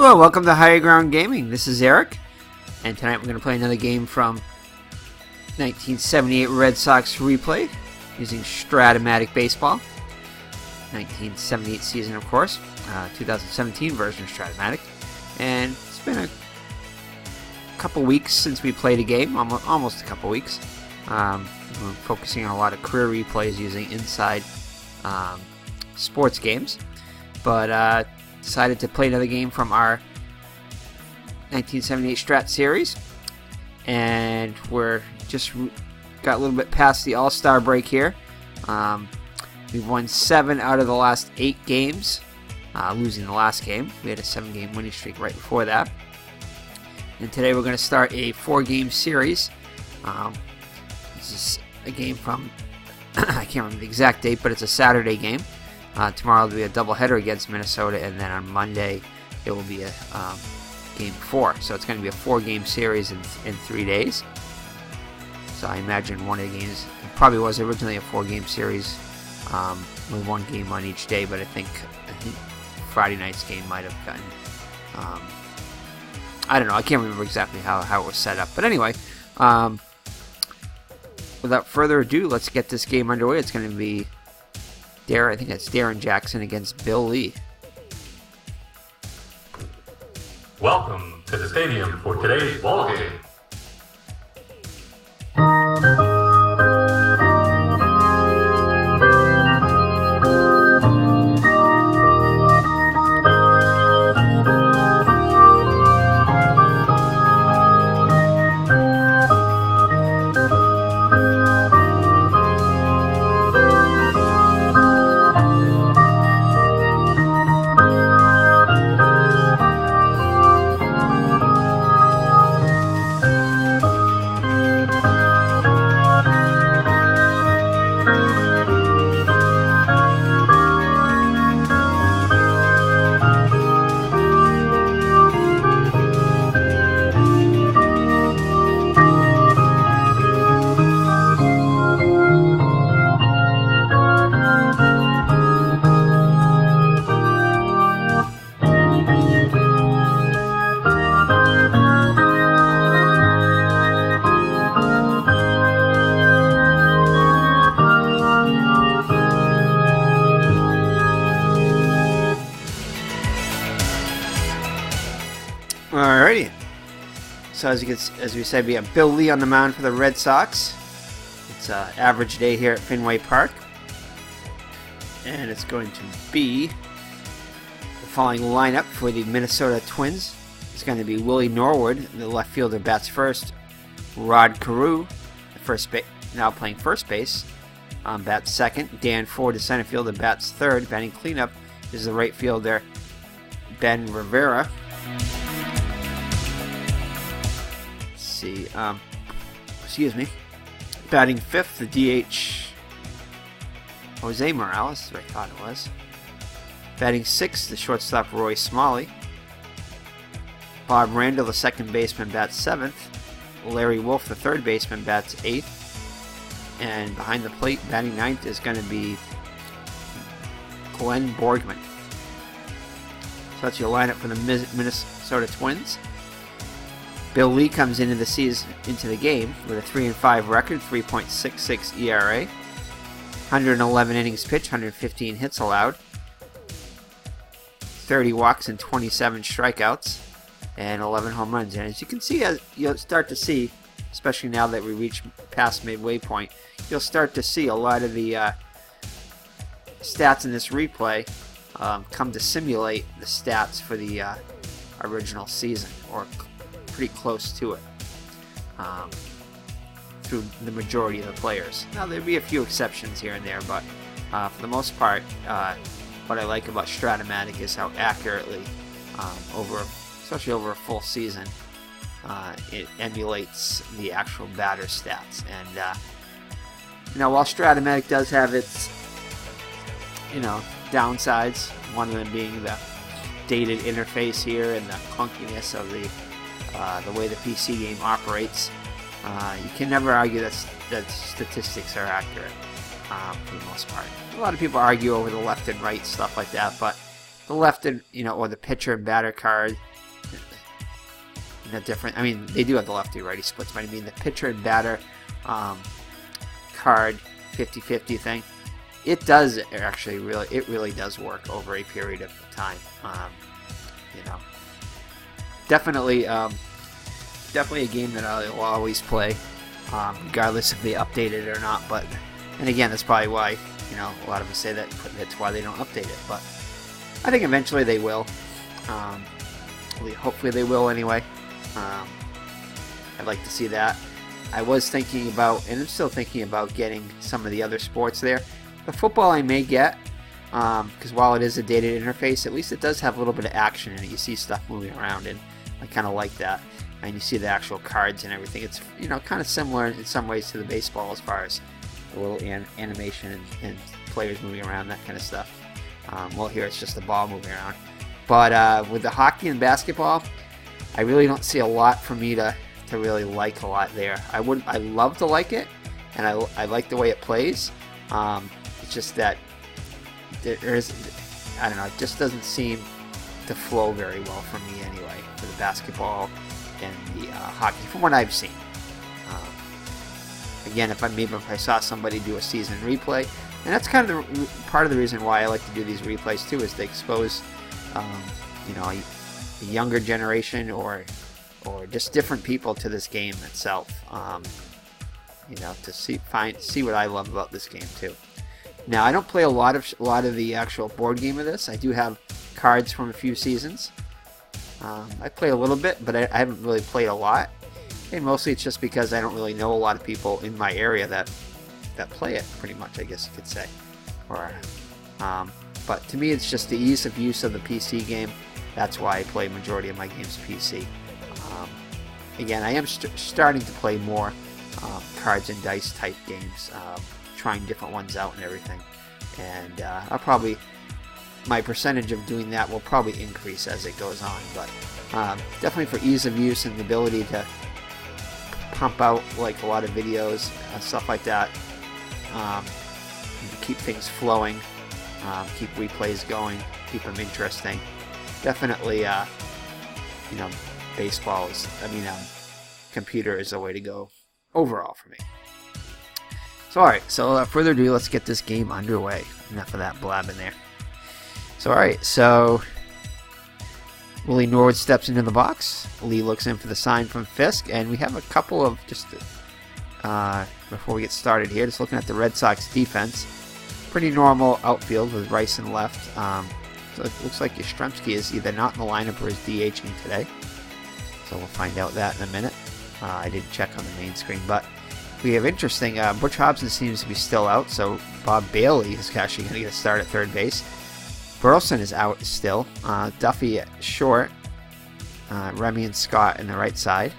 Hello, welcome to Higher Ground Gaming. This is Eric, and tonight we're going to play another game from 1978 Red Sox replay using Strat-o-matic baseball. 1978 season, of course. 2017 version of Strat-o-matic. And it's been a couple weeks since we played a game, almost a couple weeks. We're focusing on a lot of career replays using inside sports games. But decided to play another game from our 1978 Strat series, and we're just got a little bit past the All-Star break here. We've won 7 out of the last 8 games, losing the last game. We had a 7-game winning streak right before that. And today we're going to start a 4-game series. This is a game from, I can't remember the exact date, but it's a Saturday game. Tomorrow will be a doubleheader against Minnesota, and then on Monday it will be a game 4. So it's going to be a 4-game series in 3 days. So I imagine one of the games, it probably was originally a 4-game series with 1 game on each day, but I think Friday night's game might have gotten, I don't know, I can't remember exactly how it was set up. But anyway, without further ado, let's get this game underway. It's going to be I think that's Darrell Jackson against Bill Lee. Welcome to the stadium for today's ball game. Alrighty. So as we said, we have Bill Lee on the mound for the Red Sox. It's an average day here at Fenway Park. And it's going to be the following lineup for the Minnesota Twins. It's going to be Willie Norwood, the left fielder, bats first. Rod Carew, now playing first base, bats second. Dan Ford, the center fielder, bats third. Batting cleanup is the right fielder, Ben Rivera. Excuse me. Batting fifth, the DH, Jose Morales, I thought it was. Batting sixth, the shortstop, Roy Smalley. Bob Randall, the second baseman, bats seventh. Larry Wolf, the third baseman, bats eighth. And behind the plate, batting ninth, is going to be Glenn Borgman. So that's your lineup for the Minnesota Twins. Bill Lee comes into the game with a 3-5 record, 3.66 ERA, 111 innings pitched, 115 hits allowed, 30 walks and 27 strikeouts, and 11 home runs. And as you can see, you'll start to see, especially now that we reach past midway point, you'll start to see a lot of the stats in this replay come to simulate the stats for the original season, or pretty close to it, through the majority of the players. Now, there'll be a few exceptions here and there, but for the most part, what I like about Strat-o-matic is how accurately, especially over a full season, it emulates the actual batter stats. And while Strat-o-matic does have its downsides, one of them being the dated interface here and the clunkiness of the way the PC game operates, you can never argue that statistics are accurate for the most part. A lot of people argue over the left and right stuff like that, but the left and or the pitcher and batter card in a different. I mean, they do have the lefty-righty splits, but I mean the pitcher and batter card 50-50 thing. It does actually really does work over a period of time. Definitely a game that I'll always play, regardless if they update it or not. But and again, that's probably why a lot of us say that's why they don't update it. But I think eventually they will. Hopefully they will anyway. I'd like to see that. I was thinking about, and I'm still thinking about getting some of the other sports there. The football I may get, because while it is a dated interface, at least it does have a little bit of action in it. You see stuff moving around, and I kind of like that. And you see the actual cards and everything. It's kind of similar in some ways to the baseball as far as a little animation and players moving around, that kind of stuff. Well, here it's just the ball moving around. But with the hockey and basketball, I really don't see a lot for me to really like a lot there. I love to like it, and I like the way it plays. It's just that there's, I don't know, it just doesn't seem to flow very well for me anyway, for the basketball and the hockey, from what I've seen. Again, if I saw somebody do a season replay, and that's kind of part of the reason why I like to do these replays too, is to expose a younger generation or just different people to this game itself. To see what I love about this game too. Now, I don't play a lot of the actual board game of this. I do have cards from a few seasons. I play a little bit, but I haven't really played a lot. And mostly it's just because I don't really know a lot of people in my area that play it, pretty much, I guess you could say. But to me, it's just the ease of use of the PC game. That's why I play majority of my games PC. Again, I am starting to play more cards and dice type games, trying different ones out and everything. And my percentage of doing that will probably increase as it goes on. But definitely for ease of use and the ability to pump out like a lot of videos, stuff like that, to keep things flowing, keep replays going, keep them interesting. Definitely, computer is the way to go overall for me. So, alright, so without further ado, let's get this game underway. Enough of that blabbing there. So, alright, so Willie Norwood steps into the box. Lee looks in for the sign from Fisk, and we have a couple of before we get started here, just looking at the Red Sox defense. Pretty normal outfield with Rice in left. So it looks like Yastrzemski is either not in the lineup or is DHing today. So we'll find out that in a minute. I didn't check on the main screen, but we have interesting. Butch Hobson seems to be still out, so Bob Bailey is actually going to get a start at third base. Burleson is out still. Duffy at short. Remy and Scott in the right side.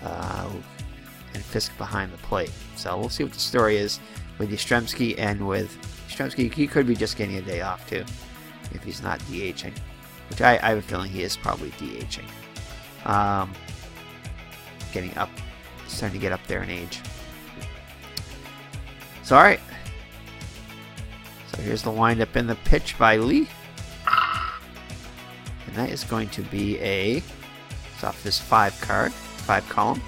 And Fisk behind the plate. So we'll see what the story is with Yastrzemski, and with Yastrzemski, he could be just getting a day off too, if he's not DHing, which I have a feeling he is probably DHing. Starting to get up there in age. So, alright. So here's the windup in the pitch by Lee. And that is going to be it's off this 5 column.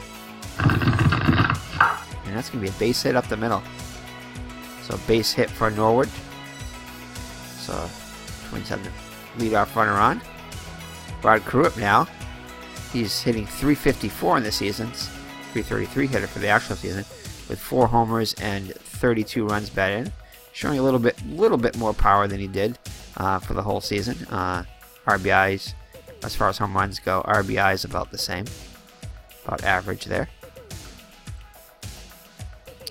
And that's going to be a base hit up the middle. So base hit for Norwood. So Twins have the leadoff runner on. Rod Krupp now. He's hitting .354 in the season. 333 hitter for the actual season, with 4 homers and 32 runs batted in. Showing a little bit more power than he did for the whole season. RBIs, as far as home runs go, RBIs about the same. About average there.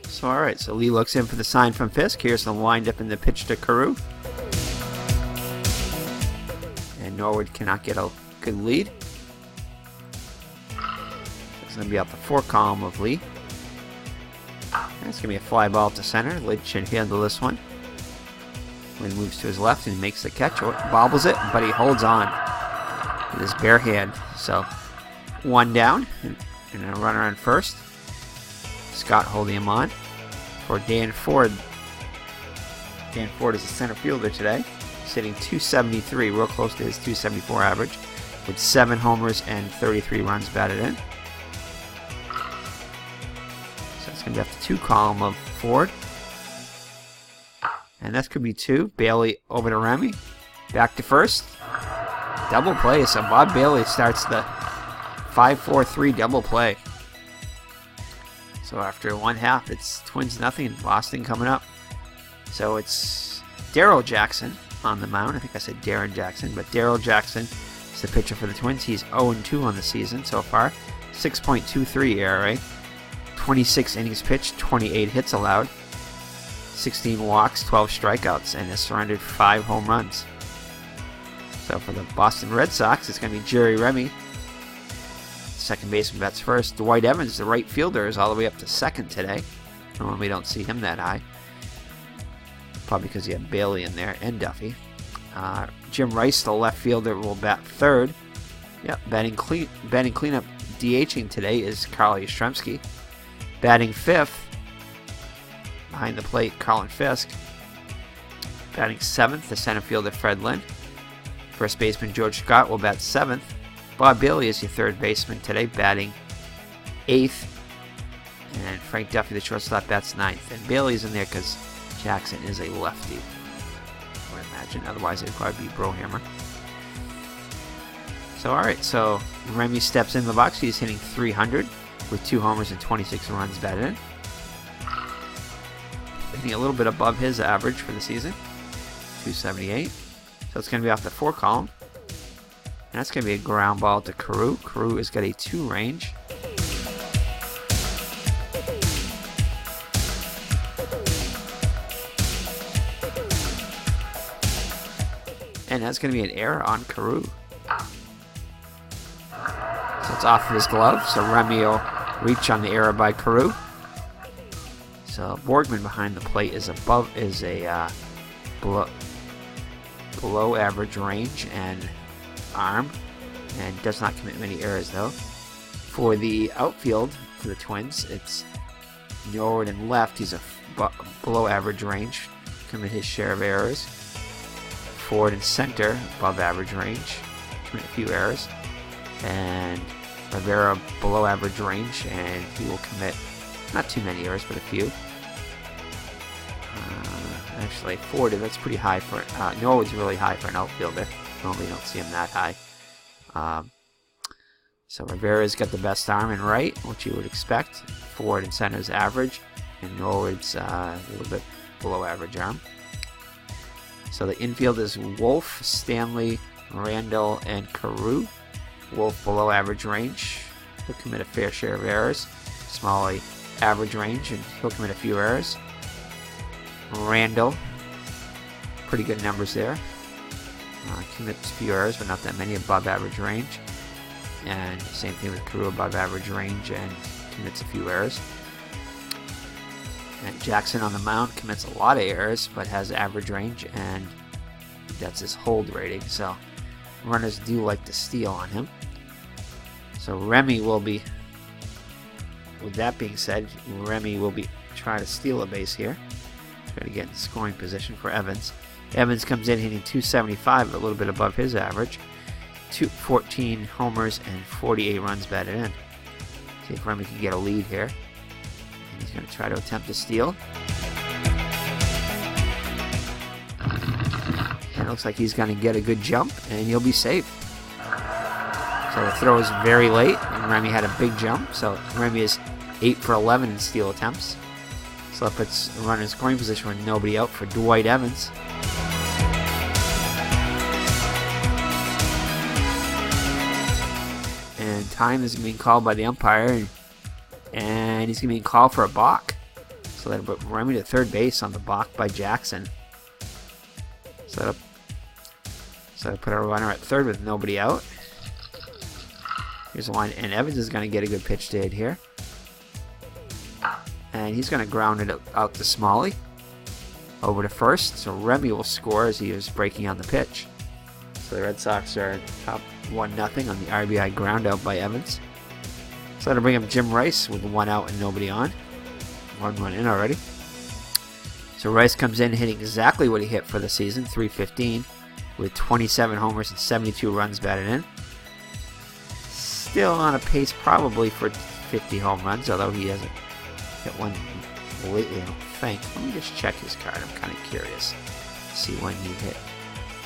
So alright, so Lee looks in for the sign from Fisk. Here's the windup in the pitch to Carew. And Norwood cannot get a good lead. It's going to be out the 4 column of Lee. That's going to be a fly ball to center. Lid should handle this one. Lid moves to his left and makes the catch. Or bobbles it, but he holds on with his bare hand. So 1 down and a runner on first. Scott holding him on for Dan Ford. Dan Ford is a center fielder today. He's hitting .273, real close to his .274 average. with 7 homers and 33 runs batted in. So it's going to be up to 2 column of Ford. And that could be 2. Bailey over to Remy. Back to first. Double play. So Bob Bailey starts the 5-4-3 double play. So after 1/2, it's Twins nothing. Boston coming up. So it's Darrell Jackson on the mound. I think I said Darren Jackson, but Darrell Jackson is the pitcher for the Twins. He's 0-2 on the season so far. 6.23 ERA. 26 innings pitched, 28 hits allowed. 16 walks, 12 strikeouts, and has surrendered 5 home runs. So for the Boston Red Sox, it's going to be Jerry Remy. Second baseman bats first. Dwight Evans, the right fielder, is all the way up to second today. Normally we don't see him that high. Probably because you have Bailey in there and Duffy. Jim Rice, the left fielder, will bat third. Yep, batting cleanup DHing today is Carl Yastrzemski. Batting fifth, behind the plate, Colin Fisk. Batting seventh, the center fielder Fred Lynn. First baseman George Scott will bat seventh. Bob Bailey is your third baseman today, batting eighth. And Frank Duffy, the shortstop, bats ninth. And Bailey's in there because Jackson is a lefty, I would imagine. Otherwise, it'd probably be Brohammer. So, alright, so Remy steps in the box. He's hitting .300 with 2 homers and 26 runs batted in. Hitting a little bit above his average for the season, .278. So it's going to be off the 4 column. And that's going to be a ground ball to Carew. Carew has got a 2 range. And that's going to be an error on Carew. So it's off of his glove. So Remy will reach on the error by Carew. So Borgman behind the plate is below average range and arm, and does not commit many errors though. For the outfield for the Twins, it's Norwood and left. He's a below average range, commit his share of errors. Ford and center, above average range, commit a few errors. And Rivera, below average range, and he will commit not too many errors, but a few. Actually, Ford, that's pretty high for Norwood's really high for an outfielder. Normally you don't see him that high. So Rivera's got the best arm in right, which you would expect. Ford and center's average, and Norwood's a little bit below average arm. So the infield is Wolf, Stanley, Randall, and Carew. Wolf below average range. He'll commit a fair share of errors. Smalley average range, and he'll commit a few errors. Randall, pretty good numbers there. Commits a few errors, but not that many, above average range. And same thing with Carew, above average range, and commits a few errors. And Jackson on the mound commits a lot of errors, but has average range, and that's his hold rating. So runners do like to steal on him. So Remy will be, with that being said, Remy will be trying to steal a base here. Try to get in scoring position for Evans. Evans comes in hitting .275, a little bit above his average. 14 homers and 48 runs batted in. See if Remy can get a lead here. And he's going to try to attempt to steal. And it looks like he's going to get a good jump, and he'll be safe. So the throw is very late, and Remy had a big jump. So Remy is 8 for 11 in steal attempts. So that puts a runner in scoring position with nobody out for Dwight Evans. And time is being called by the umpire, and he's going to be called for a balk. So that'll put Remy to third base on the balk by Jackson. So that'll put our runner at third with nobody out. Here's a line, and Evans is going to get a good pitch to hit here. And he's going to ground it out to Smalley. Over to first. So Remy will score as he is breaking on the pitch. So the Red Sox are up 1-0 on the RBI ground out by Evans. So that'll bring up Jim Rice with 1 out and nobody on. 1 run in already. So Rice comes in hitting exactly what he hit for the season, .315, with 27 homers and 72 runs batted in. still on a pace probably for 50 home runs, although he hasn't hit one lately, I don't think. Let me just check his card. I'm kind of curious to see when he hit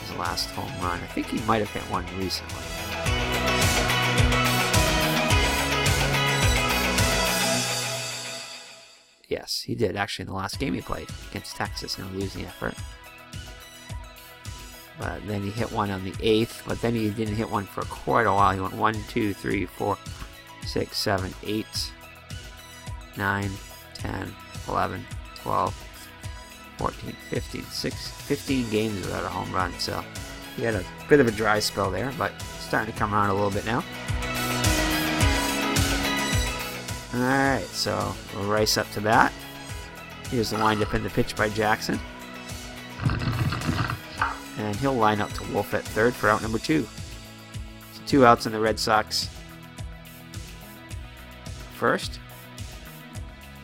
his last home run. I think he might have hit one recently. Yes, he did actually in the last game he played against Texas in a losing effort. But then he hit one on the 8th, but then he didn't hit one for quite a while. He went 1, 2, 3, 4, 6, 7, 8, 9, 10, 11, 12, 14, 15, 15 games without a home run. So he had a bit of a dry spell there, but starting to come around a little bit now. Alright, so we'll race up to bat. Here's the windup in the pitch by Jackson. And he'll line up to Wolf at third for out number 2. So 2 outs in the Red Sox first.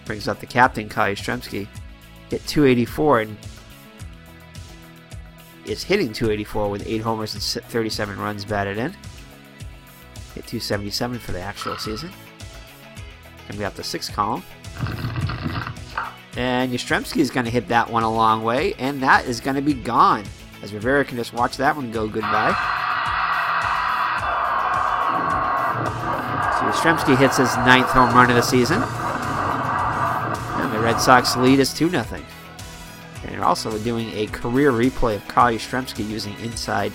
Brings up the captain, Kyle Yastrzemski. Hit 284 and is hitting 284 with 8 homers and 37 runs batted in. Hit 277 for the actual season. Going to be up the 6th column. And Yastrzemski is going to hit that one a long way, and that is going to be gone. As Rivera can just watch that one go goodbye. So Yastrzemski hits his 9th home run of the season. And the Red Sox lead is 2-0. And they're also doing a career replay of Kyle Yastrzemski using inside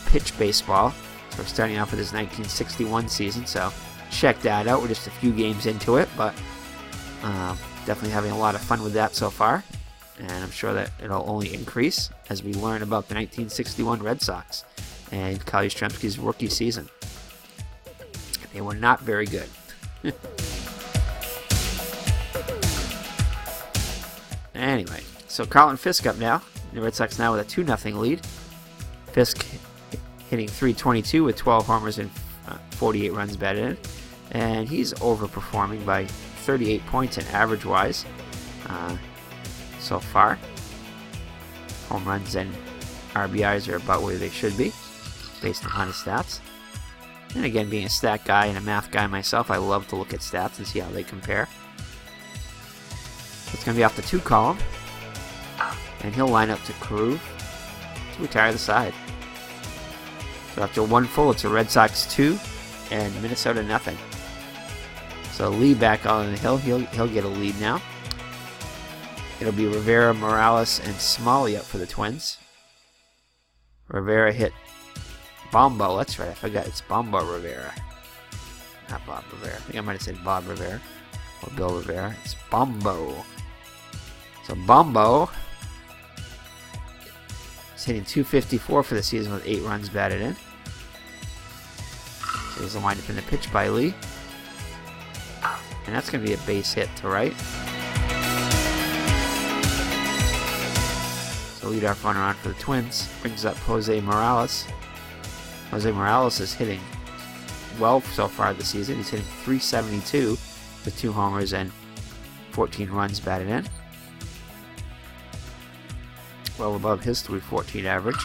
pitch baseball. So we're starting off with his 1961 season, so check that out. We're just a few games into it, but definitely having a lot of fun with that so far. And I'm sure that it'll only increase as we learn about the 1961 Red Sox and Kyle Yastrzemski's rookie season. They were not very good. Anyway, so Carlton Fisk up now. The Red Sox now with a 2-0 lead. Fisk hitting .322 with 12 homers and 48 runs batted in. And he's overperforming by 38 points in average-wise so far. Home runs and RBIs are about where they should be, based on his stats. And again, being a stat guy and a math guy myself, I love to look at stats and see how they compare. It's going to be off the 2 column. And he'll line up to Carew to retire the side. So after 1 full, it's a Red Sox 2 and Minnesota 0. So Lee back on the hill. He'll get a lead now. It'll be Rivera, Morales, and Smalley up for the Twins. Rivera hit Bombo. That's right. I forgot. It's Bombo Rivera. Not Bob Rivera. I think I might have said Bob Rivera. Or Bill Rivera. It's Bombo. So Bombo is hitting .254 for the season with 8 runs batted in. So here's the windup in the pitch by Lee. And that's going to be a base hit to right. So leadoff runner on for the Twins. Brings up Jose Morales. Jose Morales is hitting well so far this season. He's hitting .372 with 2 homers and 14 runs batted in. Well above his .314 average.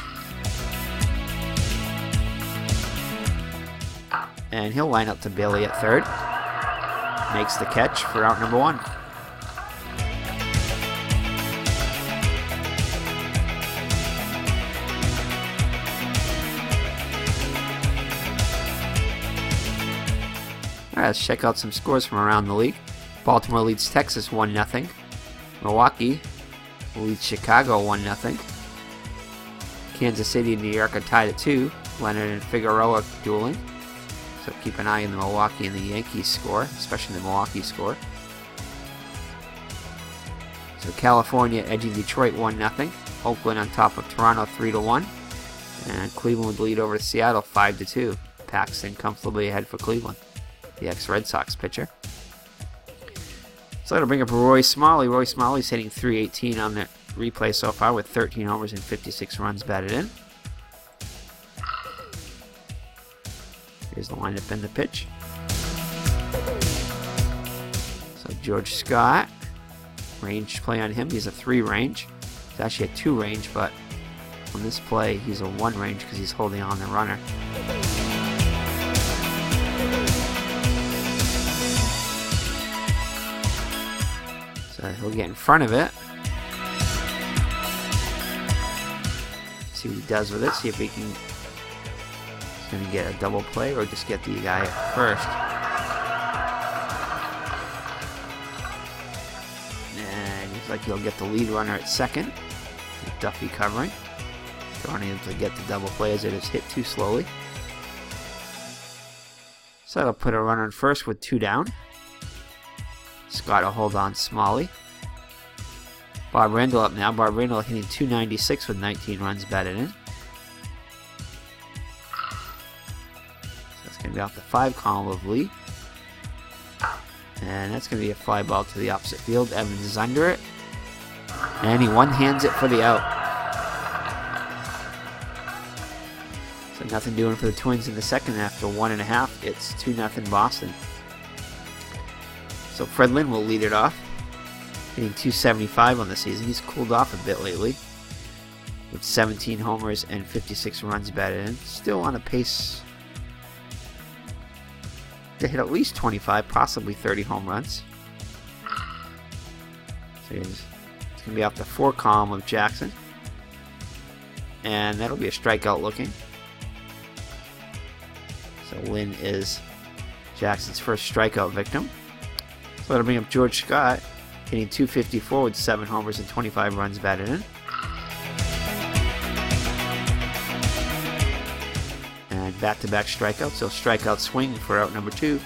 And he'll line up to Bailey at third. Makes the catch for out number 1. Alright, let's check out some scores from around the league. Baltimore leads Texas 1-0. Milwaukee leads Chicago 1-0. Kansas City and New York are tied at 2. Leonard and Figueroa dueling. So keep an eye on the Milwaukee and the Yankees score, especially the Milwaukee score. So California edging Detroit 1-0. Oakland on top of Toronto 3-1. And Cleveland would lead over Seattle 5-2. Paxton comfortably ahead for Cleveland, the ex-Red Sox pitcher. So that'll bring up Roy Smalley. Roy Smalley's hitting .318 on the replay so far with 13 homers and 56 runs batted in. Here's the windup in the pitch. So George Scott, range play on him. He's a 3 range. He's actually a 2 range, but on this play, he's a 1 range because he's holding on the runner. So he'll get in front of it. See what he does with it. See if he can. He's going to get a double play or just get the guy at first. And looks like he'll get the lead runner at second. With Duffy covering. Throwing him to get the double play as it is hit too slowly. So that'll put a runner in first with 2 down. Scott will hold on Smalley. Bob Randall up now. Bob Randall hitting .296 with 19 runs batted in. So that's going to be off the 5 column of Lee. And that's going to be a fly ball to the opposite field. Evans is under it. And he one-hands it for the out. So nothing doing for the Twins in the second after 1.5. It's 2-0 Boston. So Fred Lynn will lead it off. Hitting .275 on the season. He's cooled off a bit lately. With 17 homers and 56 runs batted in. Still on a pace to hit at least 25, possibly 30 home runs. So it's going to be off the 4 column of Jackson. And that'll be a strikeout looking. So Lynn is Jackson's first strikeout victim. So that'll bring up George Scott, hitting .254 with 7 homers and 25 runs batted in. And back-to-back strikeouts, so strikeout swing for out number 2.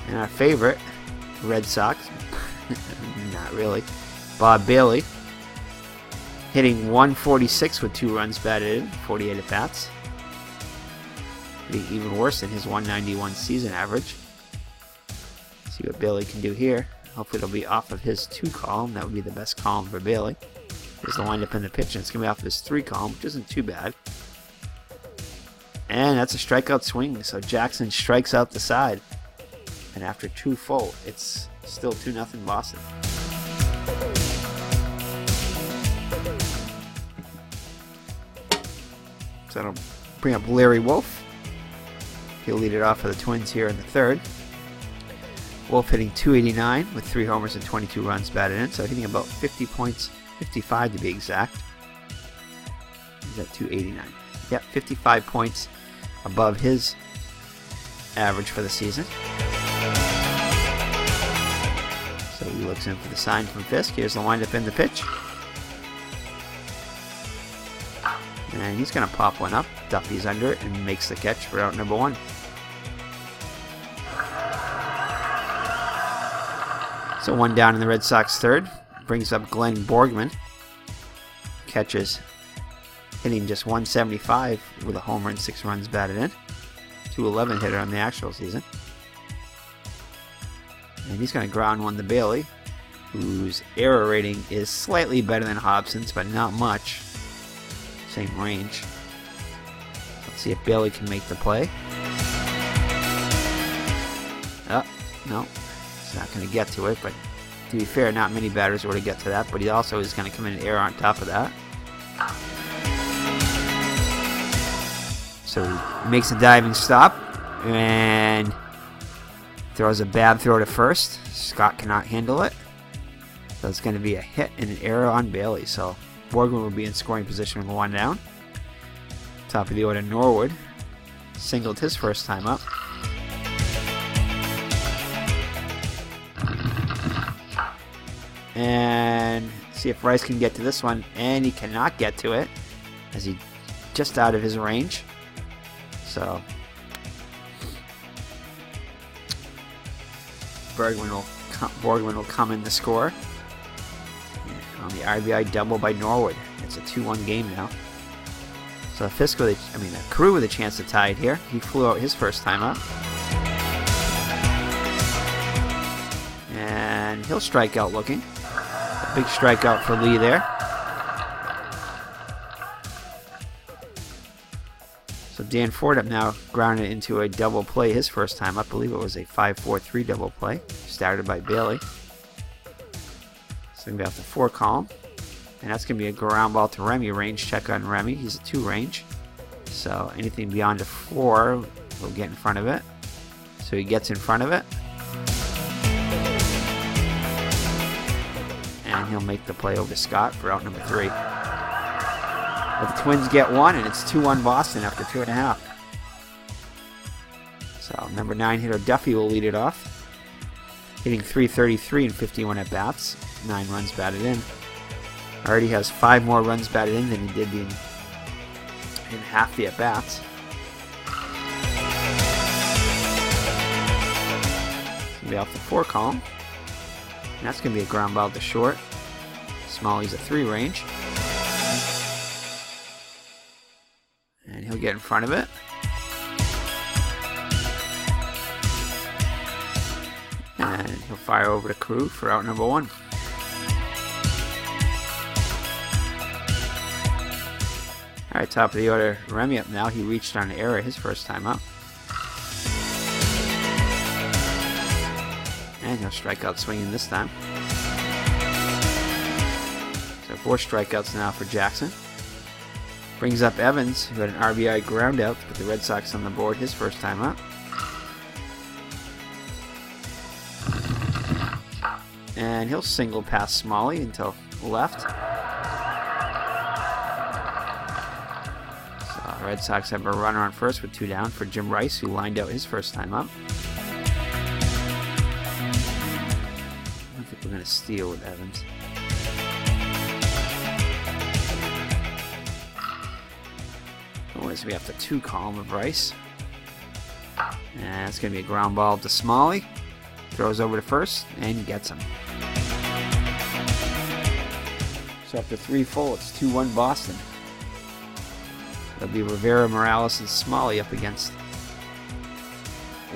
And our favorite, Red Sox, not really, Bob Bailey, hitting .146 with 2 runs batted in, 48 at-bats. Even worse than his .191 season average. See what Bailey can do here. Hopefully it'll be off of his 2 column. That would be the best column for Bailey. Here's the windup in the pitch, and it's going to be off of his 3 column, which isn't too bad. And that's a strikeout swing, so Jackson strikes out the side. And after 2 full, it's still 2-0 Boston. So that'll bring up Larry Wolf. He'll lead it off for the Twins here in the third. Wolf hitting .289 with 3 homers and 22 runs batted in, so hitting about 50 points, 55 to be exact. Is that .289? Yep, 55 points above his average for the season. So he looks in for the sign from Fisk. Here's the windup in the pitch. And he's going to pop one up. Duffy's under it and makes the catch for out number 1. So 1 down in the Red Sox third. Brings up Glenn Borgman. Catches, hitting just .175 with a homer and 6 runs batted in. .211 hitter on the actual season. And he's going to ground one to Bailey, whose error rating is slightly better than Hobson's, but not much. Same range. Let's see if Bailey can make the play. Oh, no. He's not going to get to it, but to be fair, not many batters were to get to that, but he also is going to come in and error on top of that. So he makes a diving stop and throws a bad throw to first. Scott cannot handle it. So it's going to be a hit and an error on Bailey. So Borgman will be in scoring position with 1 down. Top of the order, Norwood singled his first time up. And see if Rice can get to this one, and he cannot get to it as he's just out of his range. So Borgman will come in to score on the RBI double by Norwood. It's a 2-1 game now. So Fisk Carew with a chance to tie it here. He flew out his first time up. And he'll strike out looking. A big strikeout for Lee there. So Dan Ford up now grounded into a double play his first time. I believe it was a 5-4-3 double play. Started by Bailey. So going to be off the 4 column. And that's going to be a ground ball to Remy. Range check on Remy. He's a 2 range. So anything beyond a 4 will get in front of it. So he gets in front of it. and he'll make the play over to Scott for out number 3. But the Twins get 1, and it's 2-1 Boston after 2.5. So number 9 hitter Duffy will lead it off, hitting .333 and 51 at bats, 9 runs batted in. Already has 5 more runs batted in than he did in half the at bats. Be off the 4 column. And that's going to be a ground ball to short. Smalley's a 3 range. And he'll get in front of it. And he'll fire over to Crew for out number 1. Alright, top of the order, Remy up now. He reached on an error his first time up. And he'll strike out swinging this time. So 4 strikeouts now for Jackson. Brings up Evans, who had an RBI ground out to put the Red Sox on the board his first time up. And he'll single past Smalley until left. So Red Sox have a runner on first with 2 down for Jim Rice, who lined out his first time up. We're going to steal with Evans. Otherwise, we have the 2 column of Rice. And it's going to be a ground ball to Smalley. Throws over to first and gets him. So after 3 full, it's 2-1 Boston. It'll be Rivera, Morales, and Smalley up against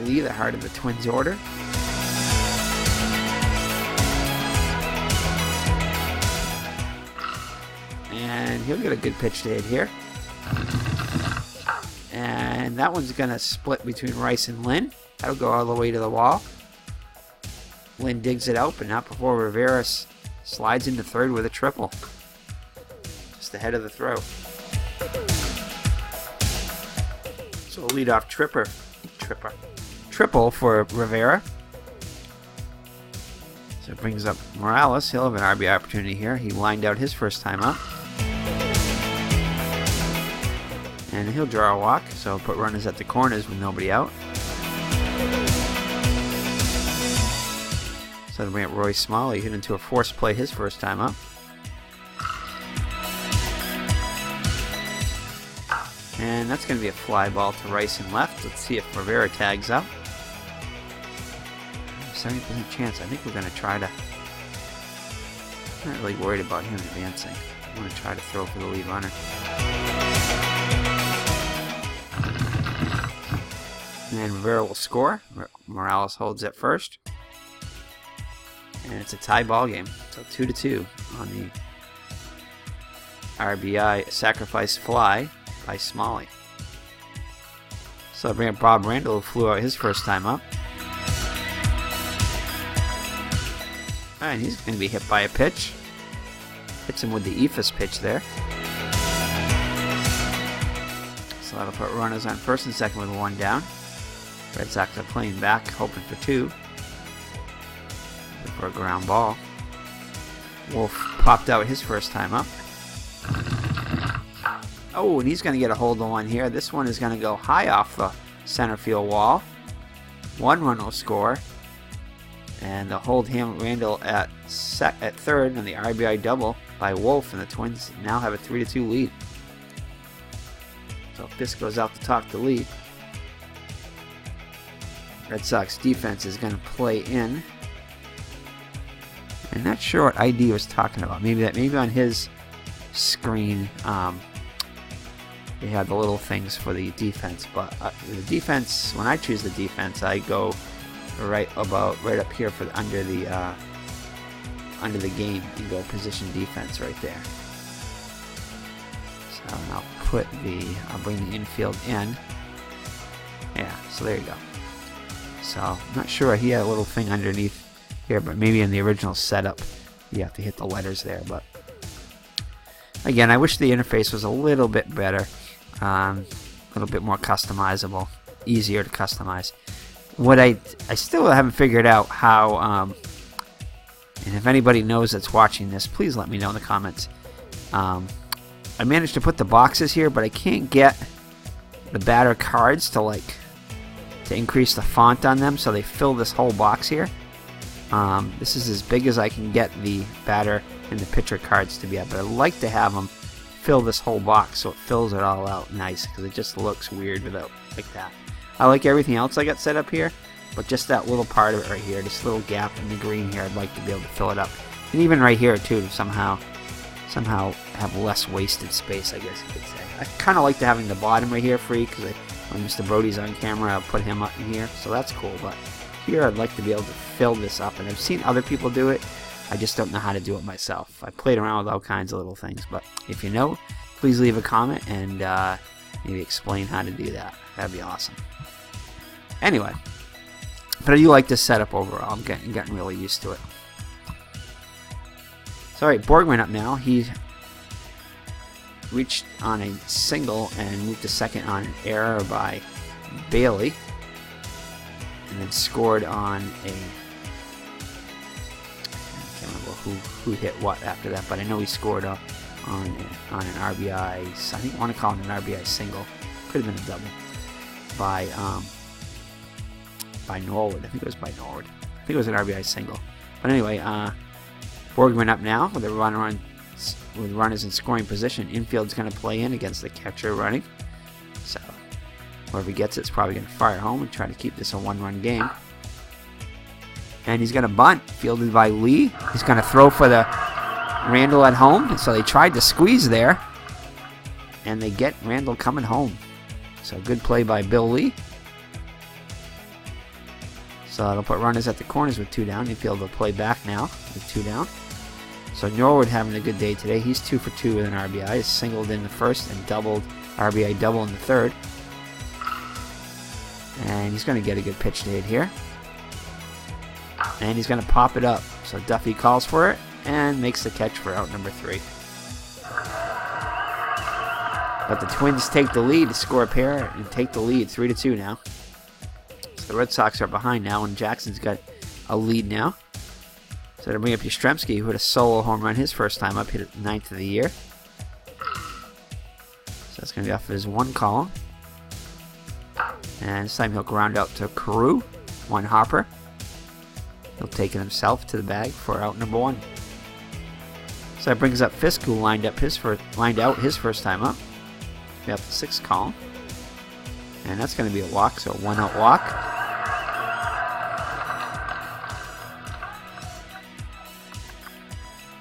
Lee, the heart of the Twins order. And he'll get a good pitch to hit here. And that one's going to split between Rice and Lynn. That'll go all the way to the wall. Lynn digs it out, but not before Rivera slides into third with a triple. Just ahead of the throw. So a leadoff triple for Rivera. So it brings up Morales. He'll have an RBI opportunity here. He lined out his first time up. And he'll draw a walk, so put runners at the corners with nobody out. So to bring up Roy Smalley, hit into a forced play his first time up. And that's going to be a fly ball to Rice and left. Let's see if Rivera tags up. 70% chance. I think we're going to try to... I'm not really worried about him advancing. I want to try to throw for the lead runner. And Rivera will score. Morales holds at first. And it's a tie ball game. So 2-2 on the RBI sacrifice fly by Smalley. So I bring up Bob Randall, who flew out his first time up. And he's going to be hit by a pitch. Hits him with the Ephus pitch there. So that'll put runners on first and second with 1 down. Red Sox are playing back, hoping for 2. For a ground ball. Wolf popped out his first time up. Oh, and he's going to get a hold of one here. This one is going to go high off the center field wall. 1 run will score. And they'll hold Randall at third on the RBI double by Wolf, and the Twins now have a 3-2 lead. So Fisk goes out to talk the lead. Red Sox defense is going to play in. I'm not sure what ID was talking about. Maybe on his screen they had the little things for the defense. But the defense, when I choose the defense, I go right up here for under the game and go position defense right there. So I'll bring the infield in. Yeah, so there you go. So I'm not sure, he had a little thing underneath here, but maybe in the original setup you have to hit the letters there. But again, I wish the interface was a little bit better, a little bit more customizable, easier to customize. What I still haven't figured out how And if anybody knows that's watching this, please let me know in the comments. I managed to put the boxes here, but I can't get the batter cards to increase the font on them, so they fill this whole box here. This is as big as I can get the batter and the pitcher cards to be at, but I'd like to have them fill this whole box so it fills it all out nice, because it just looks weird without like that. I like everything else I got set up here, but just that little part of it right here, this little gap in the green here, I'd like to be able to fill it up. And even right here too, to somehow have less wasted space, I guess you could say. I kind of like to having the bottom right here free, because when Mr. Brody's on camera, I'll put him up in here, so that's cool. But here I'd like to be able to fill this up, and I've seen other people do it. I just don't know how to do it myself. I played around with all kinds of little things, but if you know, please leave a comment and maybe explain how to do that. That'd be awesome. Anyway, but I do like this setup overall. I'm getting really used to it. So, alright, Borgman up now. He reached on a single and moved to second on an error by Bailey. And then scored on a... I can't remember who hit what after that, but I know he scored on an RBI... I think I want to call it an RBI single. Could have been a double. By Norwood. I think it was by Norwood. I think it was an RBI single. But anyway, Borgman up now with with runners in scoring position. Infield's going to play in against the catcher running. So whoever gets it's probably going to fire home and try to keep this a one-run game. And he's going to bunt, fielded by Lee. He's going to throw for the Randall at home. So they tried to squeeze there, and they get Randall coming home. So good play by Bill Lee. So that'll put runners at the corners with 2 down. Infield will play back now with 2 down. So Norwood having a good day today. He's 2 for 2 with an RBI. He's singled in the first and doubled RBI double in the third. And he's going to get a good pitch to hit here. And he's going to pop it up. So Duffy calls for it and makes the catch for out number 3. But the Twins take the lead to score a pair and take the lead 3-2 now. So the Red Sox are behind now, and Jackson's got a lead now. So to bring up Yastrzemski, who had a solo home run his first time up, hit it 9th of the year. So that's going to be off of his 1 call. And this time he'll ground out to Carew, 1 hopper. He'll take it himself to the bag for out number 1. So that brings up Fisk, who lined out his first time up. We have the 6th call. And that's going to be a walk, so a 1-out walk.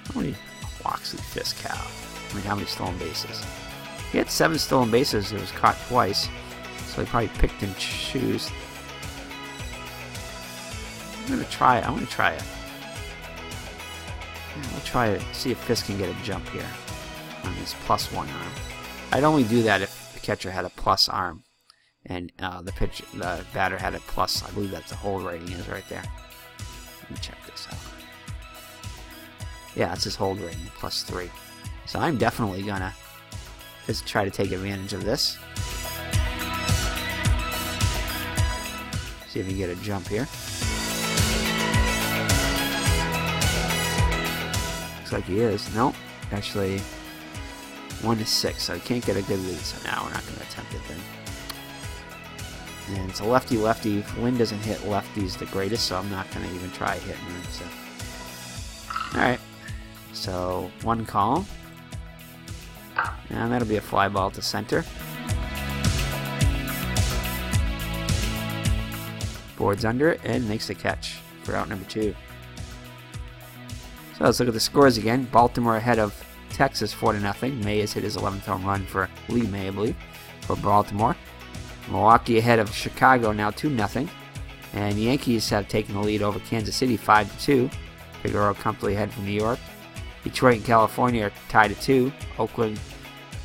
How many walks did Fisk have? I mean, how many stolen bases? He had 7 stolen bases. It was caught twice. So he probably picked and choose. I'm going to try it. I'm going to try it. Yeah, we'll try it. See if Fisk can get a jump here on his +1 arm. I'd only do that if the catcher had a plus arm. And the batter had a plus. I believe that's the hold rating is right there. Let me check this out. Yeah, that's his hold rating, +3. So I'm definitely gonna just try to take advantage of this. See if we get a jump here. Looks like he is. Nope. Actually, 1-6, so he can't get a good lead. So now we're not going to attempt it then. And it's a lefty-lefty. Lynn doesn't hit lefties the greatest, so I'm not going to even try hitting him. So. Alright. So, 1 call. And that'll be a fly ball to center. Boards under it and makes the catch for out number 2. So let's look at the scores again. Baltimore ahead of Texas 4-0. May has hit his 11th home run for Lee May, I believe, for Baltimore. Milwaukee ahead of Chicago now 2-0. And the Yankees have taken the lead over Kansas City 5-2. Figueroa comfortably ahead from New York. Detroit and California are tied at 2. Oakland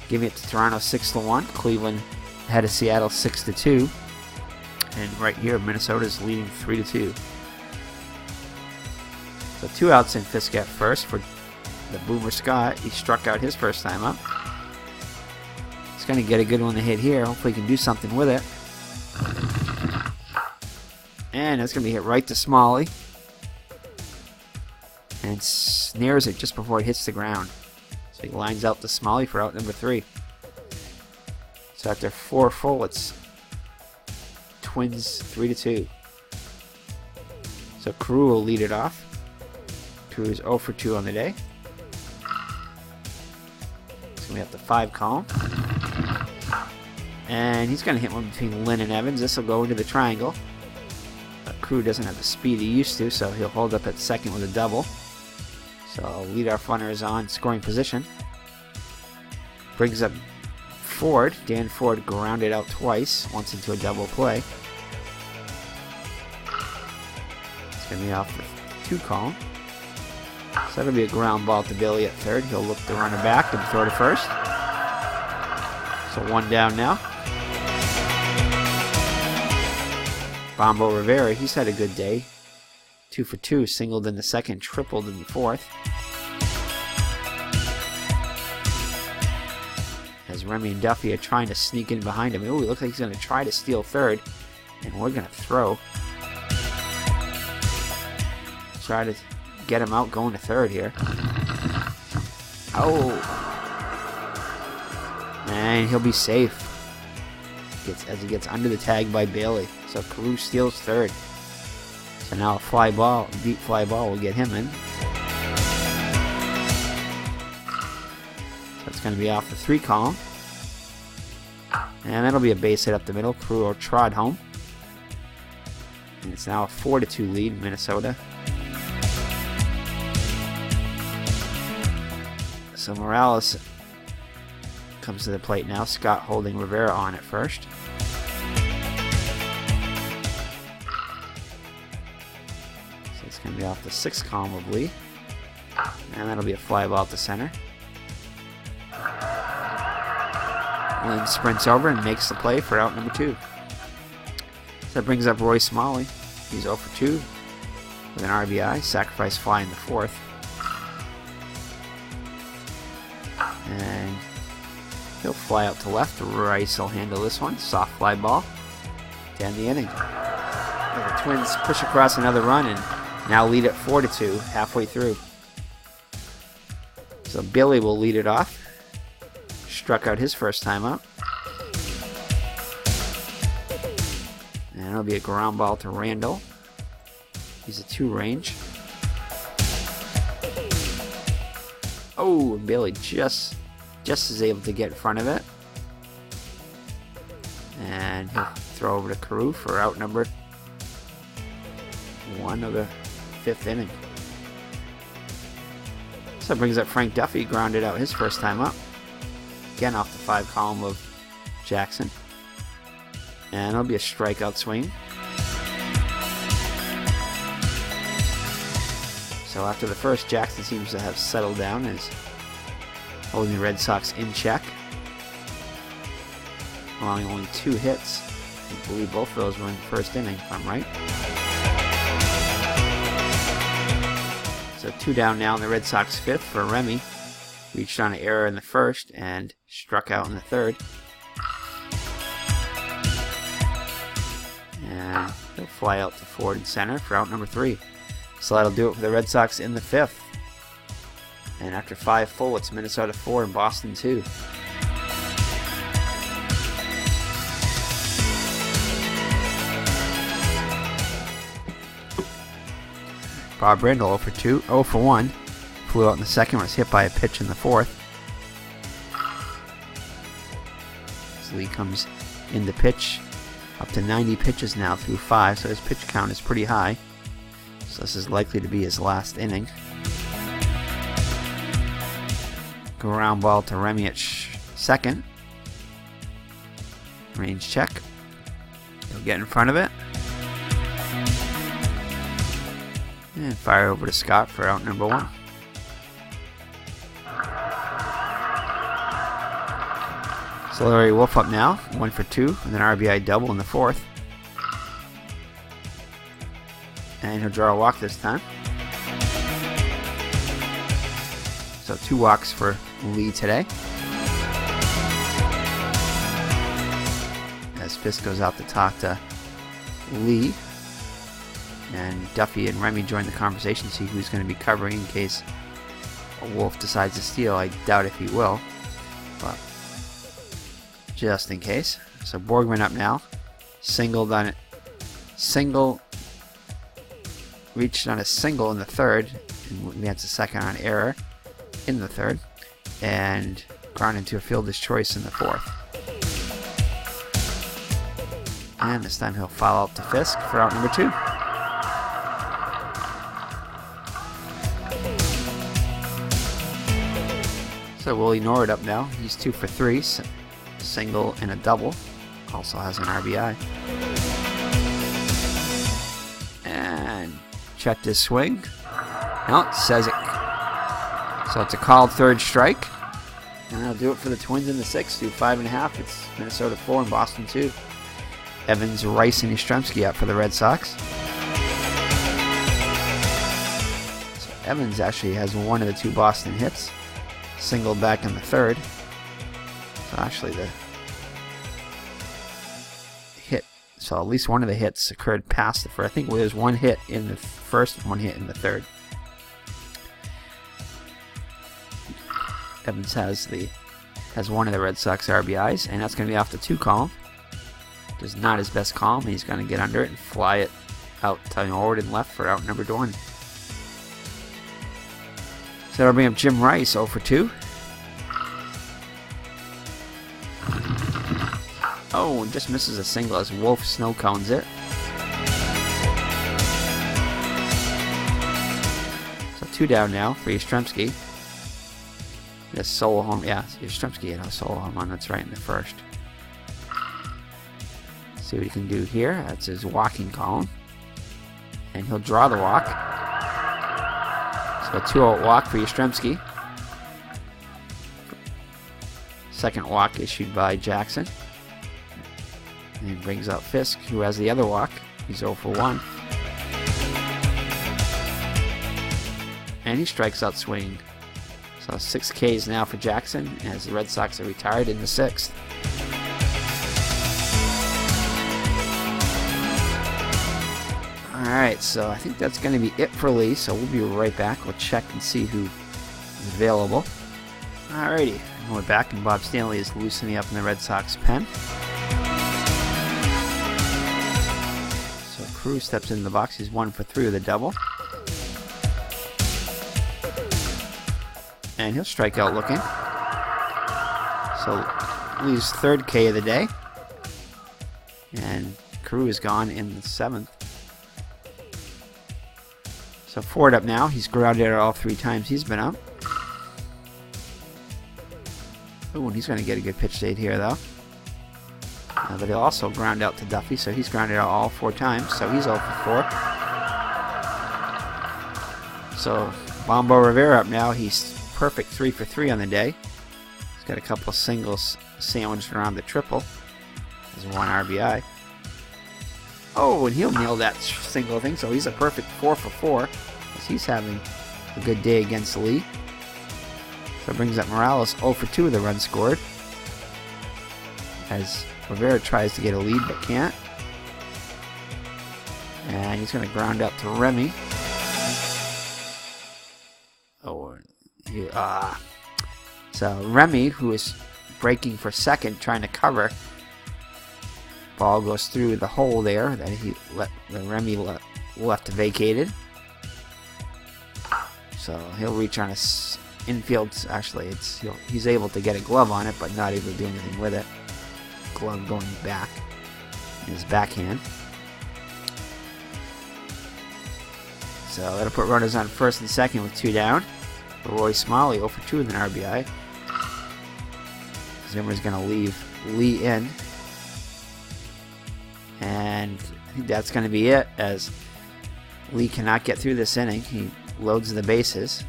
giving it to Toronto 6-1. Cleveland ahead of Seattle 6-2. And right here, Minnesota's leading 3-2. So 2 outs in Fisk at first for the Boomer Scott. He struck out his first time up. He's going to get a good one to hit here. Hopefully he can do something with it. And that's going to be hit right to Smalley. and snares it just before it hits the ground. So he lines out to Smalley for out number 3. So after 4 full, it's Twins 3-2. So Carew will lead it off. Carew is 0 for 2 on the day. So we have the 5 column. And he's going to hit one between Lynn and Evans. This will go into the triangle. Carew doesn't have the speed he used to, so he'll hold up at second with a double. So leadoff runner is on scoring position. Brings up Ford. Dan Ford grounded out twice, once into a double play. It's going to be off the 2 column. So that'll be a ground ball to Billy at third. He'll look the runner back and throw to first. So 1 down now. Bombo Rivera, he's had a good day. 2 for 2, singled in the second, tripled in the fourth. As Remy and Duffy are trying to sneak in behind him. Ooh, he looks like he's going to try to steal third. And we're going to throw. Try to get him out going to third here. Oh. And he'll be safe. As he gets under the tag by Bailey. So Carew steals third. So now a fly ball, deep fly ball will get him in. So it's going to be off the 3 column. And that'll be a base hit up the middle. Carew will trot home. And it's now a 4-2 lead, Minnesota. So Morales comes to the plate now. Scott holding Rivera on at first. So it's going to be off the 6th column of Lee. And that'll be a fly ball to center. Lynn sprints over and makes the play for out number 2. So that brings up Roy Smalley. He's 0 for 2 with an RBI. Sacrifice fly in the 4th. And he'll fly out to left. Rice will handle this one. Soft fly ball to end the inning. And the Twins push across another run and now lead at 4-2 halfway through. So Billy will lead it off. Struck out his first time up. And it'll be a ground ball to Randall. He's a 2 range. Oh, Billy just is able to get in front of it. And he'll throw over to Carew for out number 1 of the 5th inning. So that brings up Frank Duffy, grounded out his first time up. Again off the 5 column of Jackson. And it'll be a strikeout swing. So after the first, Jackson seems to have settled down and is holding the Red Sox in check. Allowing only 2 hits. I believe both of those were in the first inning, if I'm right. So 2 down now in the Red Sox 5th for Remy. Reached on an error in the first and struck out in the 3rd. And he'll fly out to Ford and center for out number 3. So that'll do it for the Red Sox in the 5th. And after 5 full, it's Minnesota 4 and Boston 2. Bob Brindle 0 for 1. Flew out in the second, was hit by a pitch in the 4th. So Lee comes in the pitch up to 90 pitches now through 5, so his pitch count is pretty high. So this is likely to be his last inning. Ground ball to Remy at second. Range check. He'll get in front of it. And fire over to Scott for out number 1. So Larry Wolf up now, 1 for 2, with an RBI double in the 4th. And he'll draw a walk this time. So 2 walks for Lee today. As Fisk goes out to talk to Lee. And Duffy and Remy join the conversation, see who's going to be covering in case a Wolf decides to steal. I doubt if he will, but just in case. So Borgman up now. Singled on it. Reached on a single in the third. And advanced a second on error in the third. And ground into a fielder's choice in the fourth. And this time he'll foul out to Fisk for out number 2. So Willie Norwood up now. He's 2 for 3. Single and a double. Also has an RBI. And checked his swing. No, it says it. So it's a called third strike. And that'll do it for the Twins in the 6th. Do 5.5. It's Minnesota 4 and Boston 2. Evans, Rice, and Yastrzemski out for the Red Sox. So Evans actually has one of the 2 Boston hits. Singled back in the third. So actually the hit, so at least one of the hits occurred past the first. I think there was one hit in the first and one hit in the third. Evans has one of the Red Sox RBIs, and that's going to be off the 2 column. Just not his best column. He's going to get under it and fly it out to forward and left for out number 1. So that'll bring up Jim Rice, 0 for 2. Oh, and just misses a single as Wolf snow cones it. So 2 down now for Yastrzemski. A solo home. Yeah, Yastrzemski had a solo home run. That's right in the first. See what he can do here. That's his walking column. And he'll draw the walk. So a 2-out walk for Yastrzemski. Second walk issued by Jackson. And he brings out Fisk, who has the other walk. He's 0 for 1. And he strikes out swinging. So 6 Ks now for Jackson as the Red Sox are retired in the 6th. Alright, so I think that's going to be it for Lee, so we'll be right back. We'll check and see who is available. Alrighty, we're back and Bob Stanley is loosening up in the Red Sox pen. So Cruz steps in the box. He's 1 for 3 with a double. And he'll strike out looking. So Lee's 3rd K of the day. And Cruz is gone in the 7th. So Ford up now. He's grounded out all 3 times he's been up. Ooh, and he's going to get a good pitch date here, though. But he'll also ground out to Duffy, so he's grounded out all 4 times. So he's 0 for 4. So Bombo Rivera up now. He's perfect 3 for 3 on the day. He's got a couple of singles sandwiched around the triple. There's 1 RBI. Oh, and he'll nail that single thing, so he's a perfect 4 for 4. As he's having a good day against Lee. So it brings up Morales 0 for 2 with a run scored. As Rivera tries to get a lead but can't. And he's going to ground out to Remy. Oh, so Remy, who is breaking for second, trying to cover. Ball goes through the hole there that Remy left vacated. So he'll reach on his infield. Actually, he's able to get a glove on it, but not able to do anything with it. Glove going back in his backhand. So that'll put runners on first and second with 2 down. Roy Smalley 0 for 2 with an RBI. Zimmer's going to leave Lee in. And I think that's going to be it, as Lee cannot get through this inning. He loads the bases.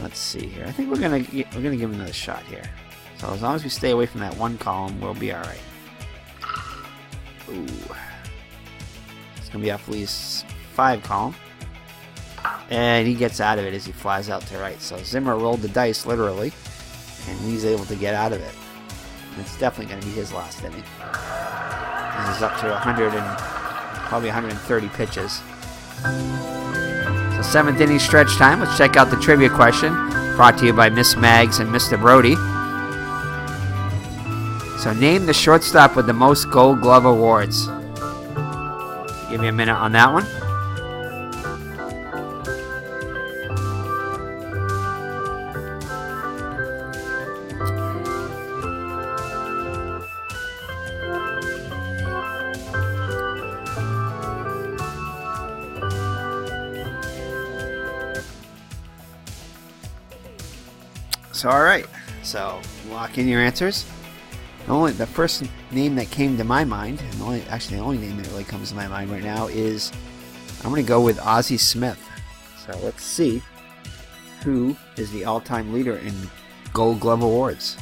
Let's see here. I think we're gonna give him another shot here. So as long as we stay away from that 1 column, we'll be all right. Ooh, it's gonna be off Lee's 5 column. And he gets out of it as he flies out to right. So Zimmer rolled the dice, literally, and he's able to get out of it. And it's definitely going to be his last inning. He's up to probably 130 pitches. So 7th inning stretch time. Let's check out the trivia question, brought to you by Miss Mags and Mr. Brody. So name the shortstop with the most Gold Glove awards. Give me a minute on that one. So, all right. So, lock in your answers. The first name that came to my mind, and the only name that really comes to my mind right now is, I'm going to go with Ozzie Smith. So let's see who is the all-time leader in Gold Glove awards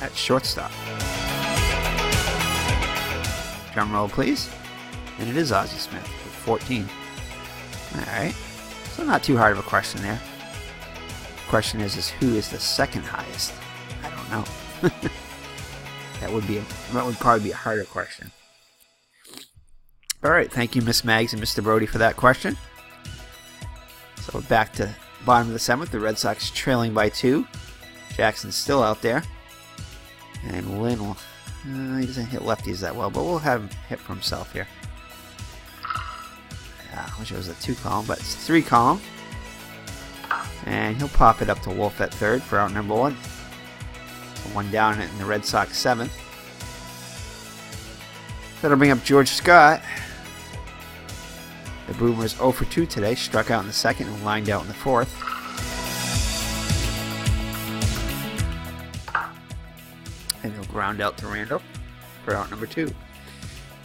at shortstop. Drum roll, please. And it is Ozzie Smith with 14. All right. So not too hard of a question there. The question is who is the second highest? I don't know. That would probably be a harder question. All right, thank you, Miss Mags and Mr. Brody, for that question. So back to bottom of the 7th, the Red Sox trailing by 2. Jackson's still out there, and Lynn he doesn't hit lefties that well, but we'll have him hit for himself here. I wish it was a 2 column, but it's 3 column, and he'll pop it up to Wolf at third for out number 1. One down in the Red Sox 7th. That'll bring up George Scott. The Boomers 0 for 2 today. Struck out in the 2nd and lined out in the 4th. And he'll ground out to Randall for out number 2.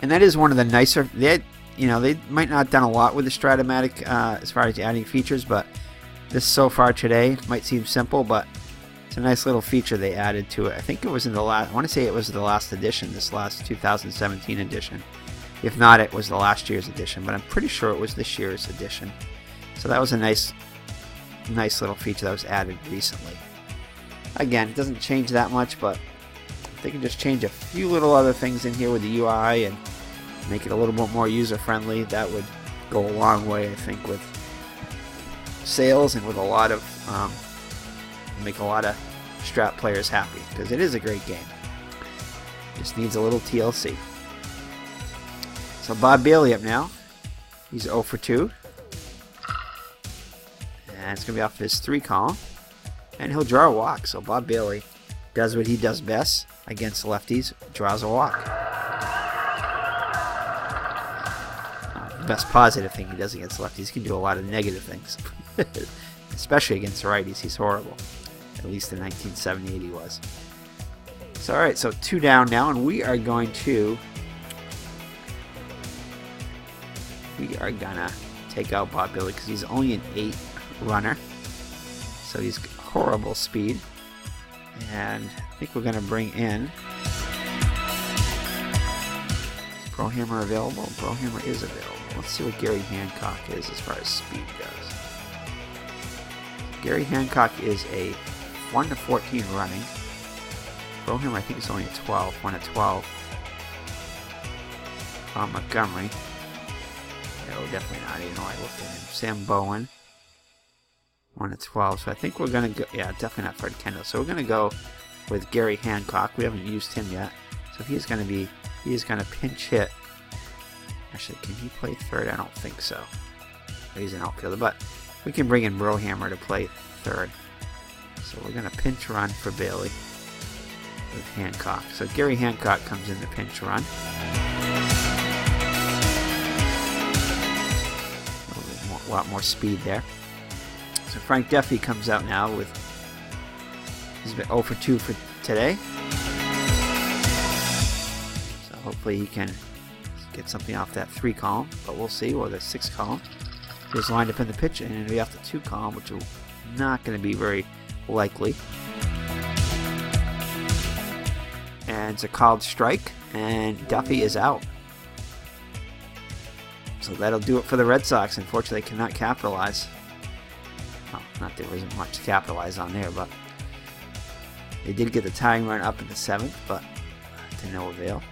And that is one of the nicer. They might not have done a lot with the Strat-o-matic as far as adding features, but this so far today might seem simple, but it's a nice little feature they added to it. I think it was in the last, I want to say it was the last edition, this last 2017 edition. If not, it was the last year's edition, but I'm pretty sure it was this year's edition. So that was a nice little feature that was added recently. Again, it doesn't change that much, but if they can just change a few little other things in here with the UI and make it a little bit more user-friendly, that would go a long way, I think, with sales and with a lot of make a lot of Strat players happy, because it is a great game. Just needs a little TLC. So Bob Bailey up now. He's 0 for 2. And it's going to be off his 3 column. And he'll draw a walk. So Bob Bailey does what he does best against lefties, draws a walk. The best positive thing he does against lefties, he can do a lot of negative things. Especially against righties, he's horrible. At least in 1978 he was. So alright, so 2 down now, and we are gonna take out Bob Bailey because he's only an 8 runner. So he's horrible speed. And I think we're gonna bring in, is Brohammer available? Brohammer is available. Let's see what Gary Hancock is as far as speed goes. Gary Hancock is a 1 to 14 running. Brohammer, I think, is only a 12. 1 to 12. Montgomery. No, definitely not. You know, I looked at him. Sam Bowen. 1 to 12. So I think we're going to go. Yeah, definitely not Fred Kendall. So we're going to go with Gary Hancock. We haven't used him yet. So he is going to pinch hit. Actually, can he play third? I don't think so. He's an outfielder, but we can bring in Brohammer to play third. So we're going to pinch run for Bailey with Hancock. So Gary Hancock comes in the pinch run. A lot more speed there. So Frank Duffy comes out now with, he's been 0 for 2 for today. So hopefully he can get something off that 3 column, but we'll see, or the 6 column. He's lined up in the pitch, and it'll be off the 2 column, which is not going to be very likely. And it's a called strike, and Duffy is out. So that'll do it for the Red Sox. Unfortunately, they cannot capitalize. Well, not there isn't much to capitalize on there, but they did get the tying run up in the 7th, but to no avail.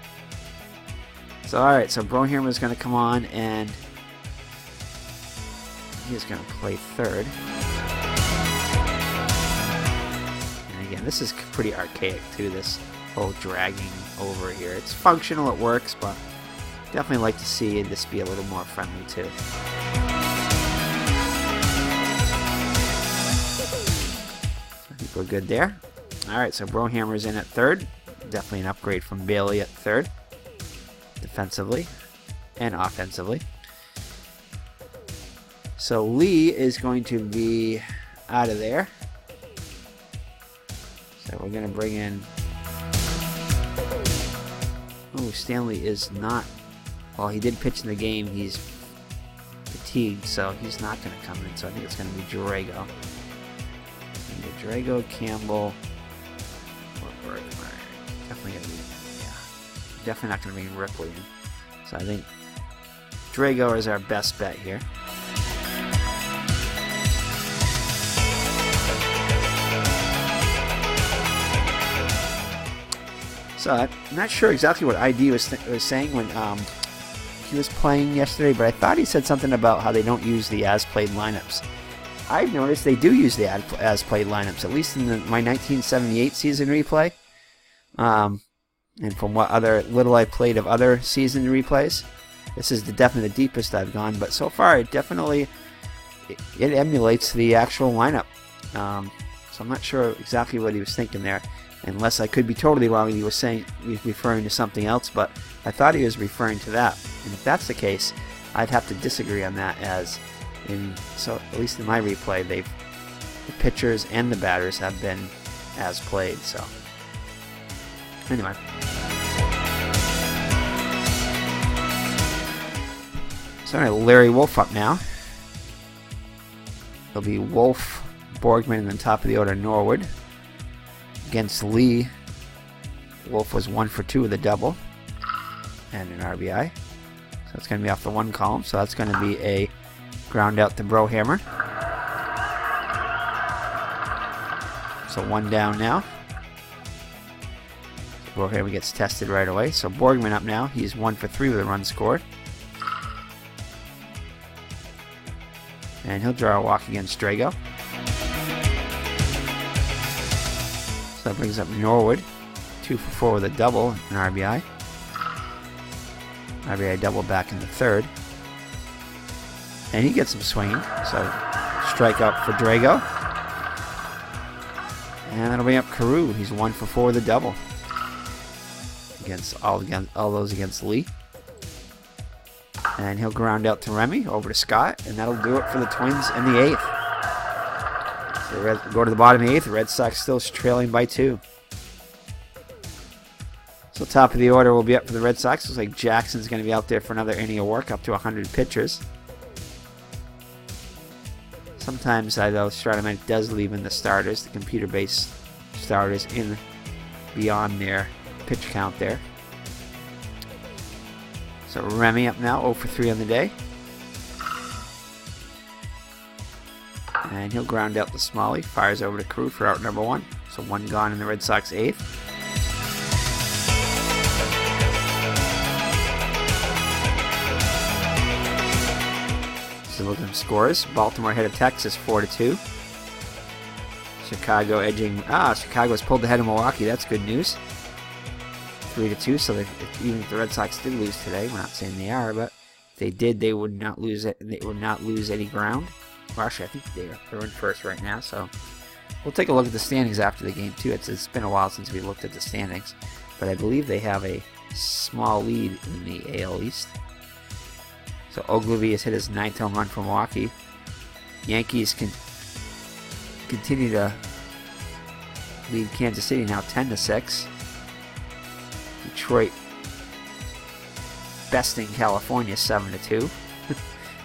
So, alright, so Brohammer's going to come on, and he is going to play third. And again, this is pretty archaic, too, this whole dragging over here. It's functional, it works, but definitely like to see this be a little more friendly, too. I think we're good there. Alright, so Brohammer's in at third. Definitely an upgrade from Bailey at third. Defensively and offensively. So Lee is going to be out of there. So we're going to bring in... Oh, Stanley is not... Well, he did pitch in the game. He's fatigued, so he's not going to come in. So I think it's going to be Drago. Drago, Campbell, or Bergman. Definitely going to be... Definitely not going to bring Ripley in. So I think Drago is our best bet here. So I'm not sure exactly what ID was saying when he was playing yesterday, but I thought he said something about how they don't use the as-played lineups. I've noticed they do use the as-played lineups, at least in my 1978 season replay. And from what other little I played of other season replays, this is definitely the deepest I've gone. But so far, it definitely it emulates the actual lineup. So I'm not sure exactly what he was thinking there, unless I could be totally wrong and he was referring to something else. But I thought he was referring to that. And if that's the case, I'd have to disagree on that. So at least in my replay, the pitchers and the batters have been as played. So. Anyway. So Larry Wolf up now. It'll be Wolf, Borgman, and then top of the order Norwood. Against Lee, Wolf was 1 for 2 with a double and an RBI. So it's going to be off the 1 column. So that's going to be a ground out to Brohammer. So 1 down now. Brohammer gets tested right away. So Borgman up now. He's 1 for 3 with a run scored. And he'll draw a walk against Drago. So that brings up Norwood. 2 for 4 with a double and an RBI. RBI double back in the 3rd. And he gets some swinging. So strikeout for Drago. And that'll bring up Carew. He's 1 for 4 with a double. Against all those against Lee. And he'll ground out to Remy, over to Scott, and that'll do it for the Twins in the 8th. So go to the bottom of the 8th. The Red Sox still trailing by 2. So top of the order will be up for the Red Sox. Looks like Jackson's going to be out there for another inning of work, up to 100 pitchers. Sometimes, though, Strat-o-matic does leave in the starters, the computer-based starters, in beyond their pitch count there. So Remy up now, 0 for 3 on the day. And he'll ground out to Smalley. Fires over to Carew for out number 1. So 1 gone in the Red Sox 8th. So look at them scores. Baltimore ahead of Texas 4-2. Chicago edging. Chicago's pulled ahead of Milwaukee. That's good news. 3-2. So even if the Red Sox did lose today, we're not saying they are, but if they did, they would not lose it. They would not lose any ground. Well, actually, I think they're in first right now. So we'll take a look at the standings after the game too. It's been a while since we looked at the standings, but I believe they have a small lead in the AL East. So Ogilvy has hit his 9th home run for Milwaukee. Yankees can continue to lead Kansas City now 10-6. Detroit besting California 7-2.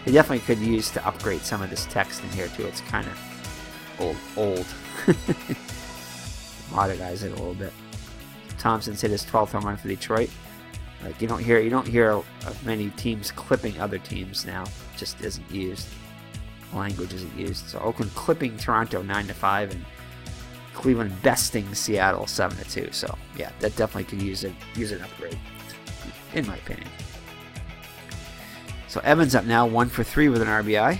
They definitely could use to upgrade some of this text in here too. It's kind of old. Modernize it a little bit. Thompson's hit his 12th home run for Detroit. Like you don't hear of many teams clipping other teams now. It just isn't used. Language isn't used. So Oakland clipping Toronto 9-5, and Cleveland besting Seattle 7-2. So yeah, that definitely could use an upgrade, in my opinion. So Evans up now, 1 for 3 with an RBI.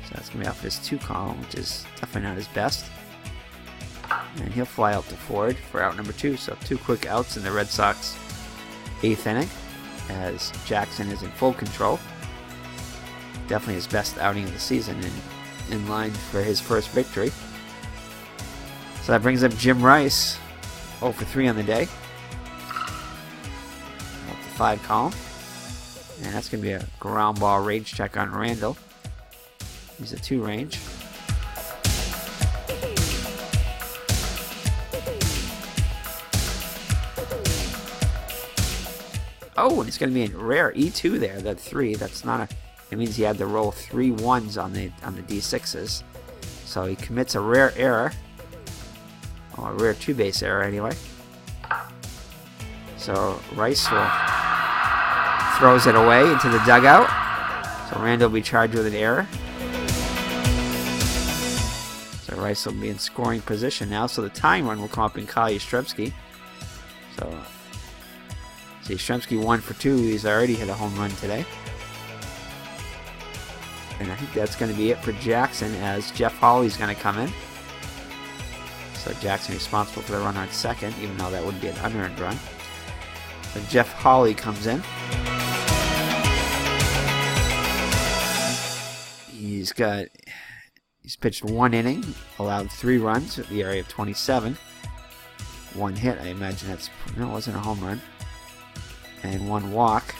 So that's gonna be off his 2 column, which is definitely not his best. And he'll fly out to Ford for out number 2. So 2 quick outs in the Red Sox 8th inning, as Jackson is in full control. Definitely his best outing of the season, and in line for his first victory. So that brings up Jim Rice, 0 for 3 on the day. Up the 5 column. And that's going to be a ground ball range check on Randall. He's a 2 range. Oh, and it's going to be a rare E2 there. That 3. That's not a. It means he had to roll 3 1s on the D6s. So he commits a rare error. Oh, a rare 2-base error anyway. So Rice throws it away into the dugout. So Randall will be charged with an error. So Rice will be in scoring position now. So the tying run will come up in Kyle Yastrzemski. So Yastrzemski 1 for 2. He's already hit a home run today. And I think that's going to be it for Jackson, as Jeff Hawley's going to come in. So Jackson responsible for the run on second, even though that would be an unearned run. So Jeff Hawley comes in. He's pitched 1 inning, allowed 3 runs at the area of 27. 1 hit, I imagine it wasn't a home run. And 1 walk.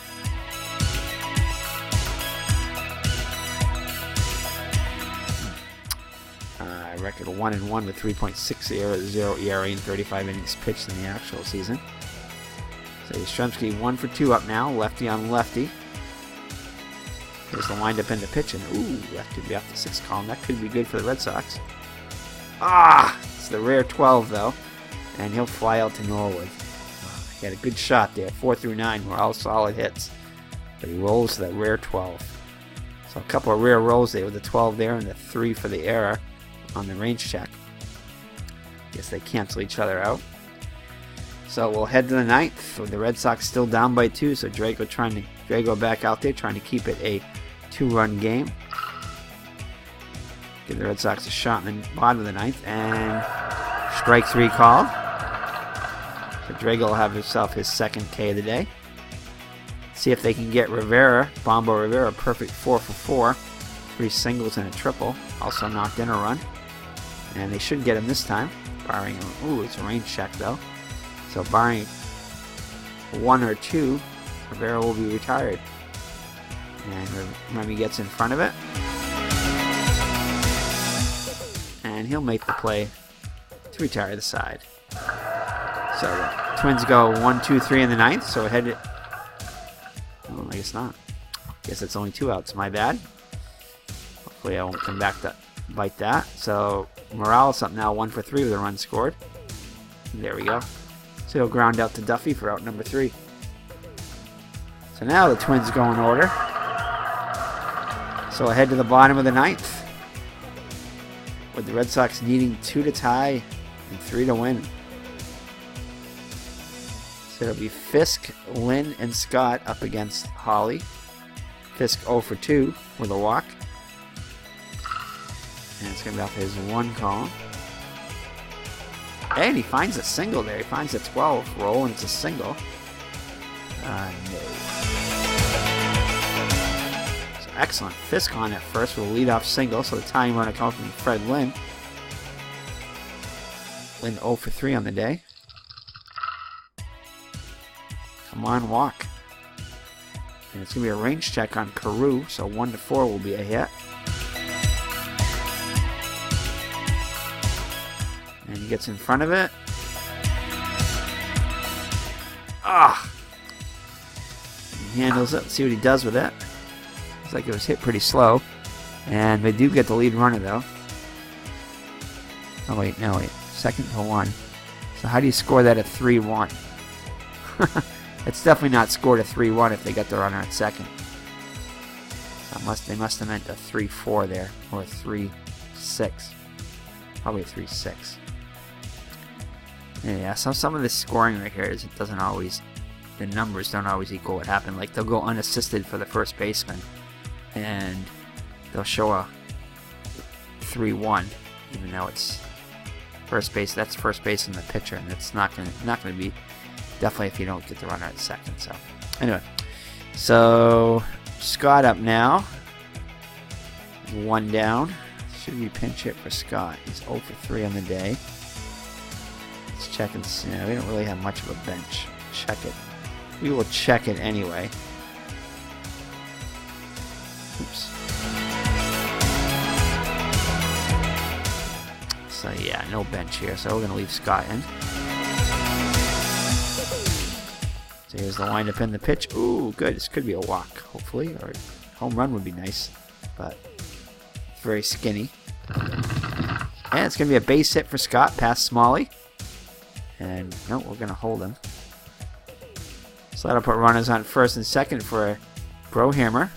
Record 1-1 with 3.6 ERA, 0 ERA in 35 innings pitched in the actual season. So Yastrzemski 1 for 2 up now, lefty on lefty. Here's the windup into pitching. Ooh, that could be off the 6 column. That could be good for the Red Sox. It's the rare 12 though, and he'll fly out to Norwood. He had a good shot there. 4 through 9 were all solid hits, but he rolls to that rare 12. So a couple of rare rolls there with the 12 there and the 3 for the error on the range check. Guess they cancel each other out. So we'll head to the 9th with the Red Sox still down by 2. So Drago back out there trying to keep it a 2-run game. Give the Red Sox a shot in the bottom of the 9th, and strike 3 called. So Drago will have himself his 2nd K of the day. See if they can get Bombo Rivera, a perfect 4 for 4. 3 singles and a triple. Also knocked in a run. And they should get him this time. Barring, it's a range check though. So barring 1 or 2, Rivera will be retired. And Remy gets in front of it. And he'll make the play to retire the side. So the Twins go 1, 2, 3 in the 9th. So ahead. Oh, I guess not. I guess it's only 2 outs. My bad. Hopefully I won't come back to bite that. So Morales up now 1 for 3 with a run scored. There we go. So he'll ground out to Duffy for out number 3. So now the Twins go in order. So ahead to the bottom of the 9th, with the Red Sox needing 2 to tie and 3 to win. So it'll be Fisk, Lynn, and Scott up against Hawley. Fisk 0 for 2 with a walk. And it's going to be off his 1 column. And he finds a single there. He finds a 12 roll, and it's a single. No. So excellent. Fisk on at first with a leadoff single. So the tying run will come from Fred Lynn. Lynn 0 for 3 on the day. Come on, walk. And it's going to be a range check on Carew. So 1 to 4 will be a hit. And he gets in front of it. He handles it. Let's see what he does with it. Looks like it was hit pretty slow. And they do get the lead runner, though. Oh, wait. No, wait. 2nd to 1. So how do you score that at 3-1? It's definitely not scored a 3-1 if they got the runner at second. So they must have meant a 3-4 there, or a 3-6. Probably a 3-6. Yeah, so some of this scoring right here is the numbers don't always equal what happened. Like they'll go unassisted for the first baseman, and they'll show a 3-1, even though it's first base. That's first base in the pitcher, and it's not gonna be definitely if you don't get the runner at second. So anyway, so Scott up now, 1 down. Should be pinch hit for Scott. He's 0 for 3 on the day. Let's check and see. We don't really have much of a bench. Check it. We will check it anyway. Oops. So yeah, no bench here. So we're going to leave Scott in. So here's the windup in the pitch. Ooh, good. This could be a walk, hopefully. Or home run would be nice. But it's very skinny. And it's going to be a base hit for Scott past Smalley. And no, we're going to hold him. So that'll put runners on first and second for Brohammer.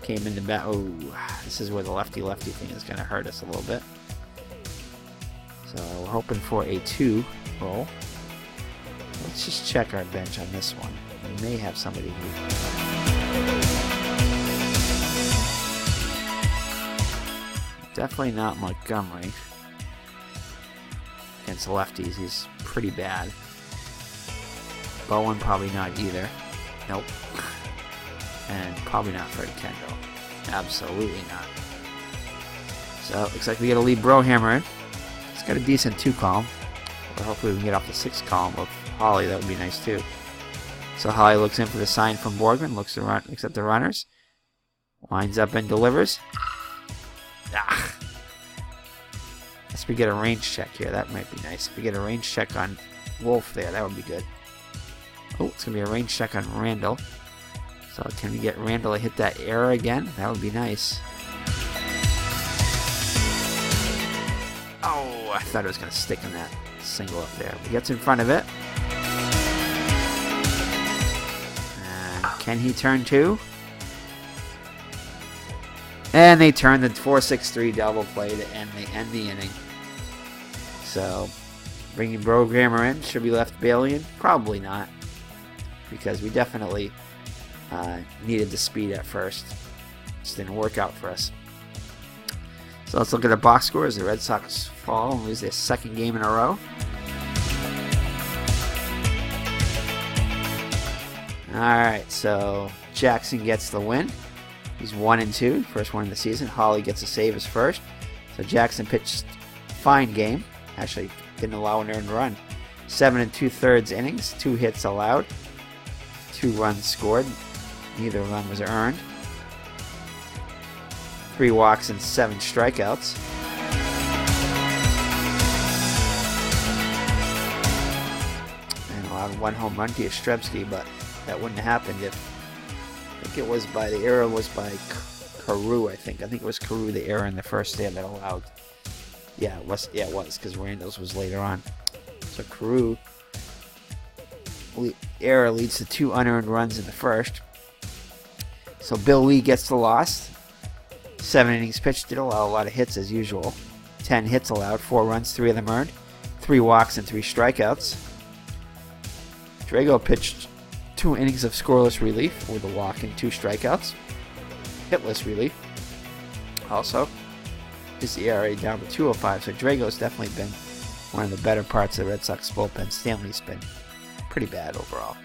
Came in the bat. Oh, this is where the lefty-lefty thing is going to hurt us a little bit. So we're hoping for a 2 roll. Let's just check our bench on this one. We may have somebody who... Definitely not Montgomery. Against lefties, he's pretty bad. Bowen probably not either. Nope. And probably not Freddie Kendall. Absolutely not. So looks like we got to leave Brohammer in. He's got a decent 2 column. Or hopefully we can get off the 6 column of Holly. That would be nice too. So Holly looks in for the sign from Borgman. Looks at the runners. Lines up and delivers. Ah. Let's get a range check here. That might be nice. If we get a range check on Wolf there, that would be good. Oh, it's going to be a range check on Randall. So can we get Randall to hit that error again? That would be nice. Oh, I thought it was going to stick in that single up there. He gets in front of it. And can he turn 2? And they turn the 4-6-3 double play to end the inning. So, bringing Brohammer in. Should we left Bailey in? Probably not. Because we definitely needed the speed at first. Just didn't work out for us. So let's look at the box score as the Red Sox fall and lose their 2nd game in a row. Alright, so Jackson gets the win. He's 1-2, first one in the season. Holly gets a save his first. So Jackson pitched fine game. Actually, didn't allow an earned run. 7 2/3 innings, 2 hits allowed, 2 runs scored. Neither run was earned. 3 walks and 7 strikeouts. And allowed 1 home run to Yastrzemski, but that wouldn't have happened if I think it was by the error was by Carew. I think it was Carew the error in the first stand that allowed. Yeah, it was because Randall's was later on. So Carew error leads to 2 unearned runs in the first. So Bill Lee gets the loss. 7 innings pitched, did allow a lot of hits as usual. 10 hits allowed, 4 runs, 3 of them earned, 3 walks and 3 strikeouts. Drago pitched 2 innings of scoreless relief with a walk and 2 strikeouts. Hitless relief. Also, his ERA down to 2.05, so Drago's definitely been one of the better parts of the Red Sox bullpen. Stanley's been pretty bad overall.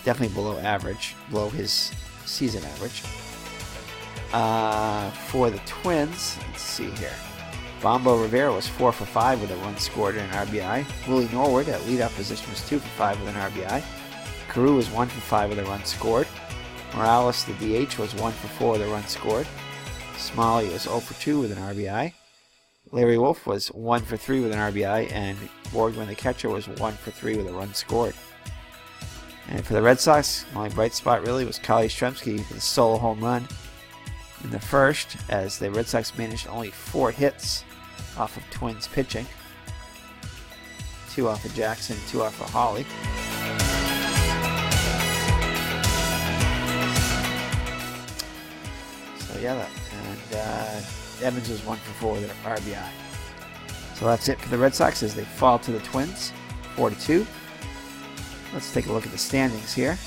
Definitely below average, below his season average. For the Twins, let's see here. Bombo Rivera was 4 for 5 with a run scored and an RBI. Willie Norwood at leadoff position was 2 for 5 with an RBI. Carew was 1 for 5 with a run scored. Morales, the DH, was 1 for 4 with a run scored. Smalley was 0 for 2 with an RBI. Larry Wolf was 1 for 3 with an RBI, and Borgman, the catcher, was 1 for 3 with a run scored. And for the Red Sox, the only bright spot really was Kyle Yastrzemski with a solo home run in the first, as the Red Sox managed only 4 hits off of Twins pitching 2 off of Jackson, 2 off of Holly. So yeah, and Evans was 1 for 4 with an RBI. So that's it for the Red Sox as they fall to the Twins, 4-2. Let's take a look at the standings here.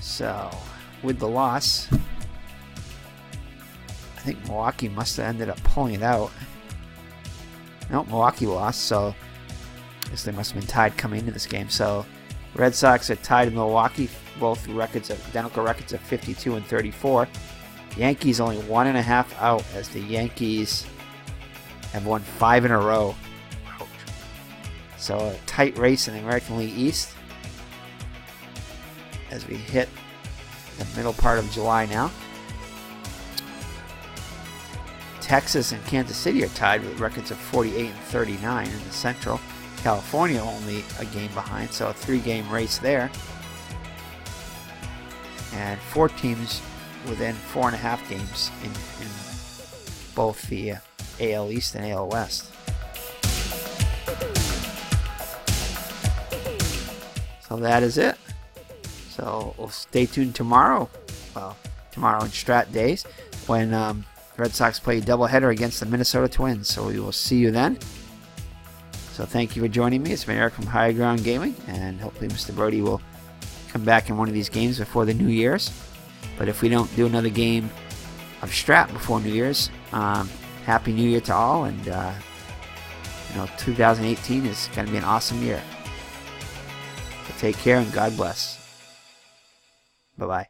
So, with the loss, I think Milwaukee must have ended up pulling it out. No, Milwaukee lost, so I guess they must have been tied coming into this game. So, Red Sox are tied in Milwaukee, both identical records of 52 and 34. Yankees only 1.5 out as the Yankees have won 5 in a row. Ouch. So a tight race in the American League East as we hit the middle part of July now. Texas and Kansas City are tied with records of 48 and 39 in the Central. California only a game behind, so a 3-game race there. And 4 teams within 4.5 games in both the AL East and AL West. So that is it. So we'll stay tuned tomorrow. Well, tomorrow in Strat days when Red Sox play a doubleheader against the Minnesota Twins. So we will see you then. So thank you for joining me. It's been Eric from High Ground Gaming, and hopefully Mr. Brody will come back in one of these games before the New Year's. But if we don't do another game of Strat before New Year's, Happy New Year to all, and 2018 is going to be an awesome year. So take care and God bless. Bye-bye.